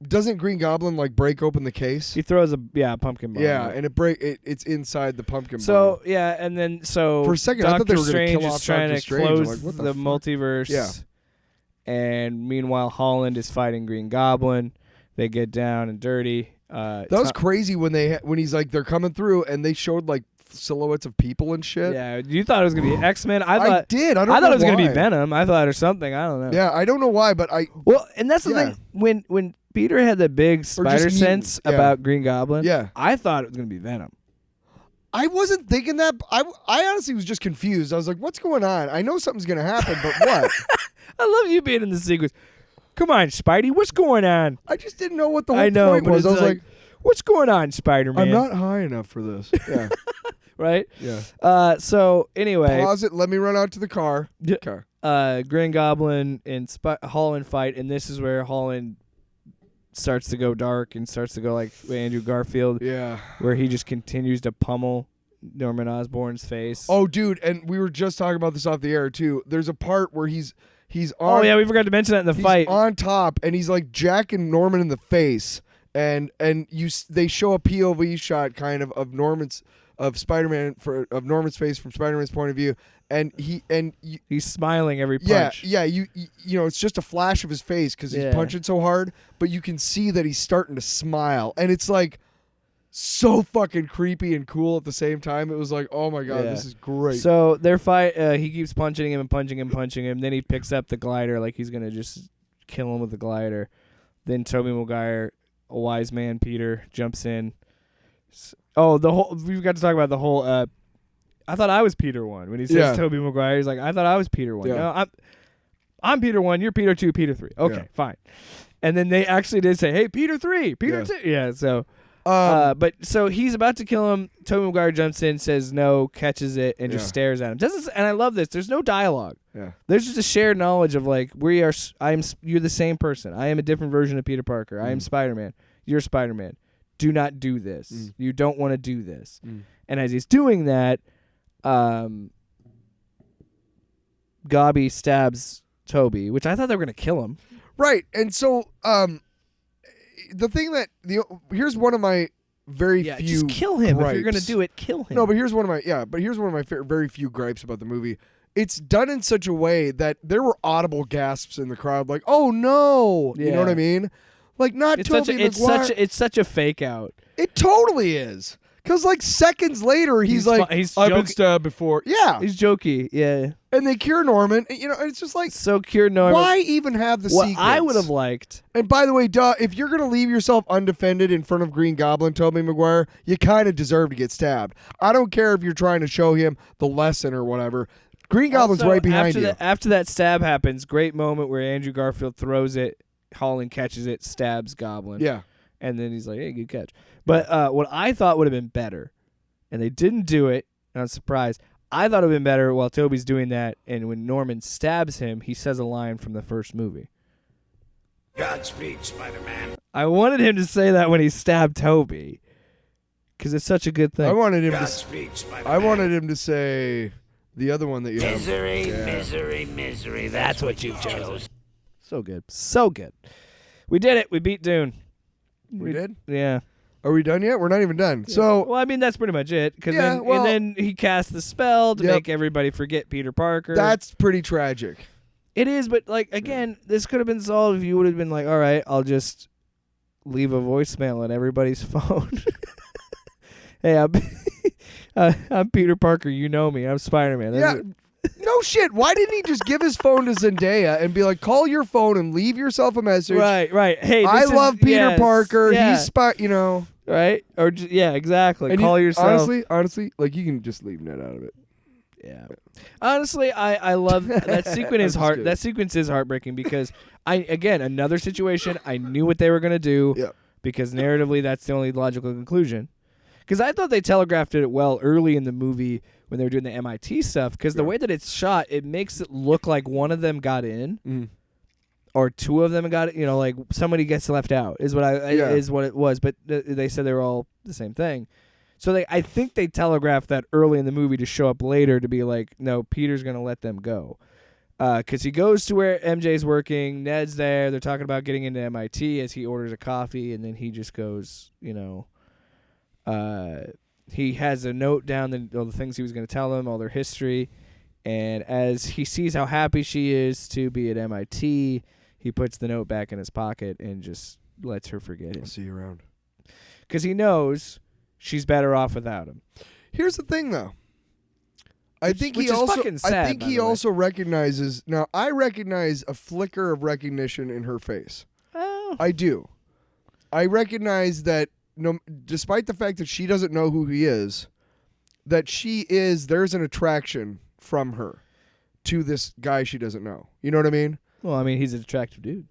doesn't Green Goblin like break open the case? He throws a pumpkin bomb. Yeah, and it's inside the pumpkin bomb. So yeah, and then For a second, I thought they Doctor were gonna Strange kill is off trying Doctor to Strange. I'm close like, what the the fuck? multiverse. Yeah. And meanwhile, Holland is fighting Green Goblin. They get down and dirty. That was crazy when he's like they're coming through and they showed like silhouettes of people and shit. Yeah, you thought it was gonna be X-Men. I I did. I don't thought know it was gonna be why. Venom. I thought or something. I don't know. Yeah, I don't know why, but Well, and that's the Yeah. thing. When Peter had the big spider just sense mutant, yeah. about Green Goblin, Yeah. I thought it was gonna be Venom. I wasn't thinking that. I honestly was just confused. I was like, what's going on? I know something's gonna happen, but what? I love you being in the sequence. Come on, Spidey, what's going on? I just didn't know what the whole I know, point but was. I it's was like, what's going on, Spider-Man? I'm not high enough for this. Yeah. right. Yeah. So anyway, Pause it. Let me run out to the car. Yeah. Okay. Green Goblin and Holland fight, and this is where Holland starts to go dark and starts to go like Andrew Garfield, Yeah. where he just continues to pummel Norman Osborn's face. Oh, dude, and we were just talking about this off the air too. There's a part where he's on. Oh, yeah, we forgot to mention that in the he's fight. on top, and he's like jacking Norman in the face, and they show a POV shot kind of Norman's of Norman's face from Spider-Man's point of view, and He's smiling every yeah, punch. you know, it's just a flash of his face because he's Yeah. punching so hard, but you can see that he's starting to smile, and it's like so fucking creepy and cool at the same time. It was like, oh my god, Yeah. this is great. So their fight, he keeps punching him and punching him, punching him. Then he picks up the glider like he's gonna just kill him with the glider. Then Tobey Maguire, a wise man, Peter jumps in. We forgot to talk about the whole. I thought I was Peter 1 when he says Yeah. Tobey Maguire. He's like, I thought I was Peter 1. Yeah. No, I'm Peter 1. You're Peter 2. Peter 3. Okay, Yeah. fine. And then they actually did say, hey, Peter 3, Peter Yeah. 2. Yeah. So. But so he's about to kill him. Tobey Maguire jumps in, says no, catches it, and just Yeah. stares at him. And I love this. There's no dialogue. Yeah. There's just a shared knowledge of like you're the same person. I am a different version of Peter Parker. I am Spider-Man. You're Spider-Man. Do not do this. You don't want to do this. And as he's doing that, Gabi stabs Toby, which I thought they were gonna kill him. Right, and so the thing that here's one of my very Yeah, few just kill him if you're gripes. gonna do it. Kill him. No, but here's one of my very few gripes about the movie. It's done in such a way that there were audible gasps in the crowd, like, "Oh no!" You know what I Yeah. mean? Like, not Tobey Maguire. it's such a fake out. It totally is. Because like seconds later, he's like, he's "I've been joking. stabbed before." Yeah, He's jokey, yeah. and they cure Norman. And, and it's just like, So cured Norman. why even have the What sequence? I would have liked. And by the way, if you're gonna leave yourself undefended in front of Green Goblin, Tobey Maguire, you kind of deserve to get stabbed. I don't care if you're trying to show him the lesson or whatever. Green Goblin's Also, right behind you. After that stab happens, great moment where Andrew Garfield throws it Holland catches it, stabs Goblin. Yeah. And then he's like, hey, good catch. But what I thought would have been better, and they didn't do it, and I'm surprised. I thought it would have been better while Toby's doing that, and when Norman stabs him, he says a line from the first movie. Godspeed, Spider-Man. I wanted him to say that when he stabbed Toby, because it's such a good thing. I wanted him Godspeed, Spider-Man. I wanted him to say the other one that you have. Misery, Yeah. misery, misery. That's what you chose. So good. So good. We did it. We beat Dune. We did? Yeah. Are we done yet? We're not even done. So Well, I mean, that's pretty much it. Cause Yeah, then, well- and then he cast the spell to Yep. make everybody forget Peter Parker. that's pretty tragic. It is, but like again, this could have been solved if you would have been like, all right, I'll just leave a voicemail on everybody's phone. Hey, I'm Peter Parker. You know me. I'm Spider-Man. That's Yeah. it. No shit. Why didn't he just give his phone to Zendaya and be like, call your phone and leave yourself a message? Right. Hey, I this is- love Peter yes, Parker. yeah, He's right. Or yeah, exactly. And Call you- yourself. Honestly, like you can just leave Ned out of it. Yeah. Honestly, I love that sequence is I'm just heart. kidding. That sequence is heartbreaking because again another situation. I knew what they were gonna do Yep. because narratively that's the only logical conclusion. Because I thought they telegraphed it well early in the movie when they were doing the MIT stuff. Because the way that it's shot, it makes it look like one of them got in, or two of them got it. You know, like somebody gets left out is what is what it was. But they said they were all the same thing. So I think they telegraphed that early in the movie to show up later to be like, no, Peter's gonna let them go, because he goes to where MJ's working. Ned's there. They're talking about getting into MIT as he orders a coffee, and then he just goes, you know, he has a note down all the things he was gonna tell them, all their history, and as he sees how happy she is to be at MIT, he puts the note back in his pocket and just lets her forget him I'll see you around. because he knows she's better off without him. Here's the thing, though. I think which he is also. fucking sad, I think by he the way. also recognizes. Now, I recognize a flicker of recognition in her face. Oh. I do. I recognize that, despite the fact that she doesn't know who he is, that there's an attraction from her to this guy she doesn't know. You know what I mean? Well, I mean, he's an attractive dude.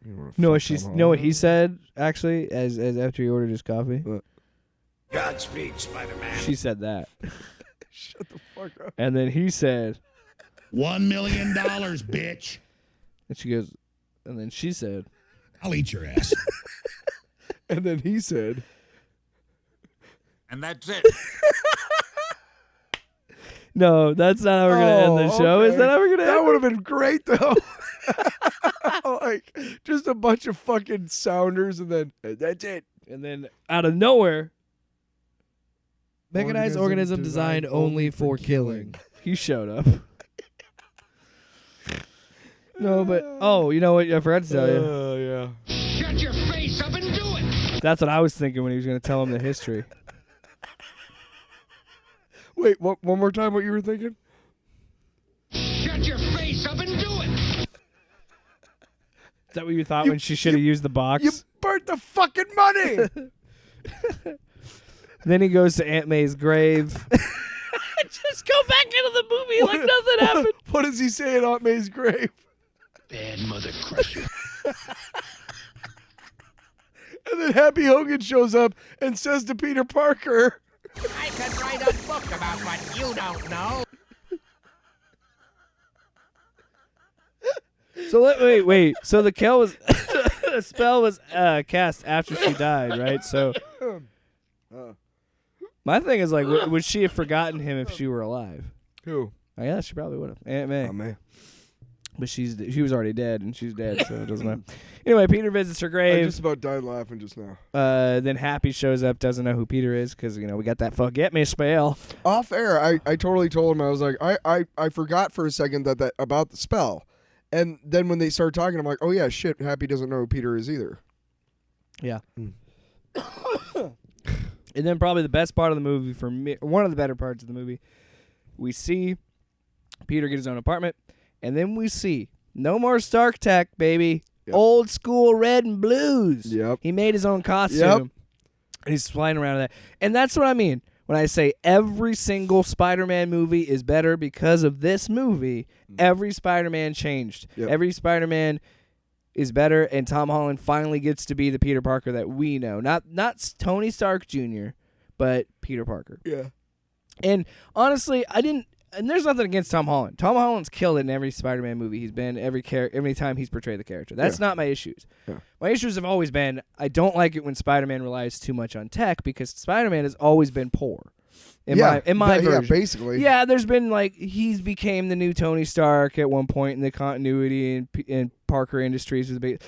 You wanna No, fuck know what he said actually, as after he ordered his coffee. What? Godspeed, Spider-Man. She said that, Shut the fuck up. and then he said, $1 million, bitch. and she goes, and then she said, I'll eat your ass. And then he said, And that's it. "No, that's not how we're gonna end the show. Is okay. that how we're gonna That end would have been great, though. Like, just a bunch of fucking sounders, and then that's it. And then out of nowhere, mechanized organism designed only for killing. He showed up. No, but you know what? I forgot to tell you. Oh, yeah. Shut your face up and do it. That's what I was thinking when he was going to tell him the history. Wait, one more time what you were thinking? Shut your face up and do it. Is that what you thought when she should have used the box? You burnt the fucking money! Then he goes to Aunt May's grave. Just go back into the movie like nothing happened. What does he say at Aunt May's grave? Bad mother crusher. And then Happy Hogan shows up and says to Peter Parker, I could write a book about what you don't know. So wait. So the the spell was cast after she died, right? So my thing is like, would she have forgotten him if she were alive? who? I guess she probably would have. Aunt May. Oh, man. But she was already dead, and she's dead, so it doesn't matter. Anyway, Peter visits her I grave. just about died laughing just now. Then Happy shows up, doesn't know who Peter is, because, we got that forget me spell. Off air, I totally told him, I was like, I forgot for a second that about the spell. And then when they started talking, I'm like, oh yeah, shit, Happy doesn't know who Peter is either. Yeah. And then probably the best part of the movie for me, one of the better parts of the movie, we see Peter get his own apartment, and then we see no more Stark Tech, baby. Yep. Old school red and blues. Yep. He made his own costume. Yep. And he's flying around in that. And that's what I mean when I say every single Spider-Man movie is better because of this movie. Every Spider-Man changed. Yep. Every Spider-Man is better, and Tom Holland finally gets to be the Peter Parker that we know. Not Tony Stark Jr., but Peter Parker. Yeah. And honestly, and there's nothing against Tom Holland. Tom Holland's killed it in every Spider-Man movie he's been, every time he's portrayed the character. That's not my issues. Yeah. My issues have always been, I don't like it when Spider-Man relies too much on tech, because Spider-Man has always been poor. In my version. Yeah, basically. Yeah, there's been he's became the new Tony Stark at one point in the continuity in Parker Industries was big.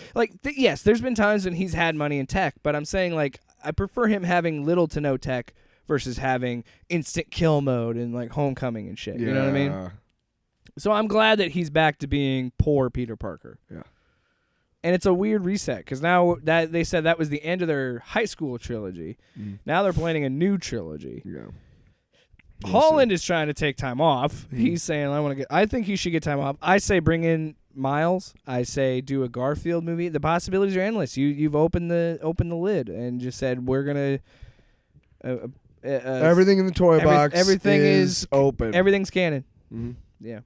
Yes, there's been times when he's had money in tech, but I'm saying I prefer him having little to no tech versus having instant kill mode and Homecoming and shit. You know what I mean? So I'm glad that he's back to being poor Peter Parker. Yeah. And it's a weird reset because now that they said that was the end of their high school trilogy. Now they're planning a new trilogy. Yeah. Holland is trying to take time off. He's saying, I think he should get time off. I say bring in Miles. I say do a Garfield movie. The possibilities are endless. You've opened the lid and just said we're gonna. Everything in the toy box. Everything is open. Everything's canon. Mm-hmm. Yeah.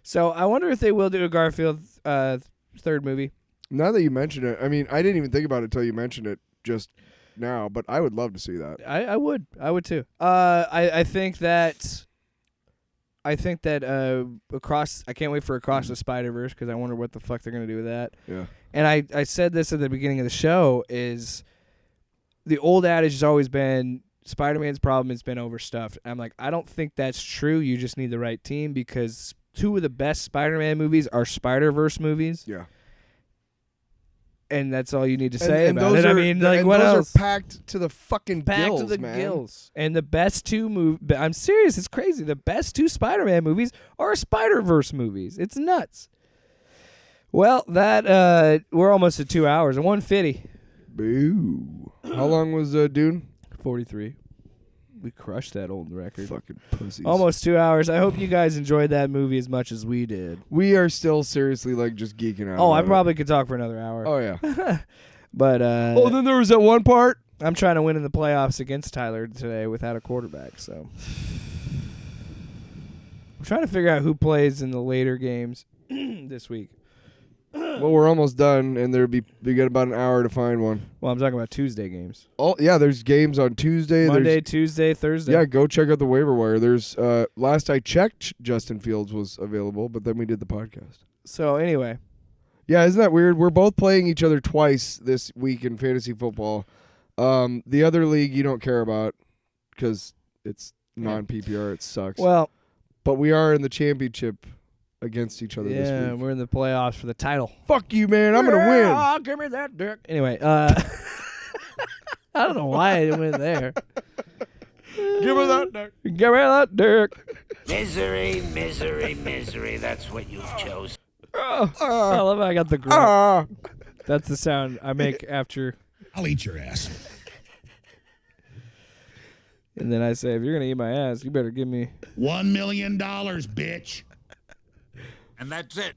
So I wonder if they will do a Garfield third movie. Now that you mention it, I mean, I didn't even think about it until you mentioned it just now, but I would love to see that. I would too. I think that across. I can't wait for Across the Spider-Verse because I wonder what the fuck they're gonna do with that. Yeah. And I said this at the beginning of the show is the old adage has always been Spider-Man's problem has been overstuffed. I'm like, I don't think that's true. You just need the right team because 2 of the best Spider-Man movies are Spider-Verse movies. Yeah. And that's all you need to say and about those it. Are, I mean, what those else? Are packed to the fucking packed gills, to the man. gills. And the best 2 movies, I'm serious, it's crazy. The best 2 Spider-Man movies are Spider-Verse movies. It's nuts. Well, that we're almost at 2 hours. 150. Boo. How long was Dune? 43. We crushed that old record. Fucking pussies. Almost 2 hours. I hope you guys enjoyed that movie as much as we did. We are still seriously just geeking out. Oh, I about probably could talk for another hour. Oh yeah. But then there was that one part. I'm trying to win in the playoffs against Tyler today without a quarterback, so I'm trying to figure out who plays in the later games this week. Well, we're almost done, and we got about an hour to find one. Well, I'm talking about Tuesday games. Oh yeah, there's games on Tuesday. Monday, Tuesday, Thursday. Yeah, go check out the waiver wire. There's last I checked, Justin Fields was available, but then we did the podcast. So anyway, yeah, isn't that weird? We're both playing each other twice this week in fantasy football. The other league you don't care about because it's non-PPR. It sucks. well, but we are in the championship against each other this yeah, week. we're in the playoffs for the title. Fuck you, man. I'm gonna win. Oh, give me that dick. Anyway, I don't know why I went there. Give me that dick. Give me that dick. Misery, misery, misery. That's what you've chosen. I love how I got the grunt. That's the sound I make after. I'll eat your ass. And then I say, if you're going to eat my ass, you better give me. $1 million, bitch. And that's it.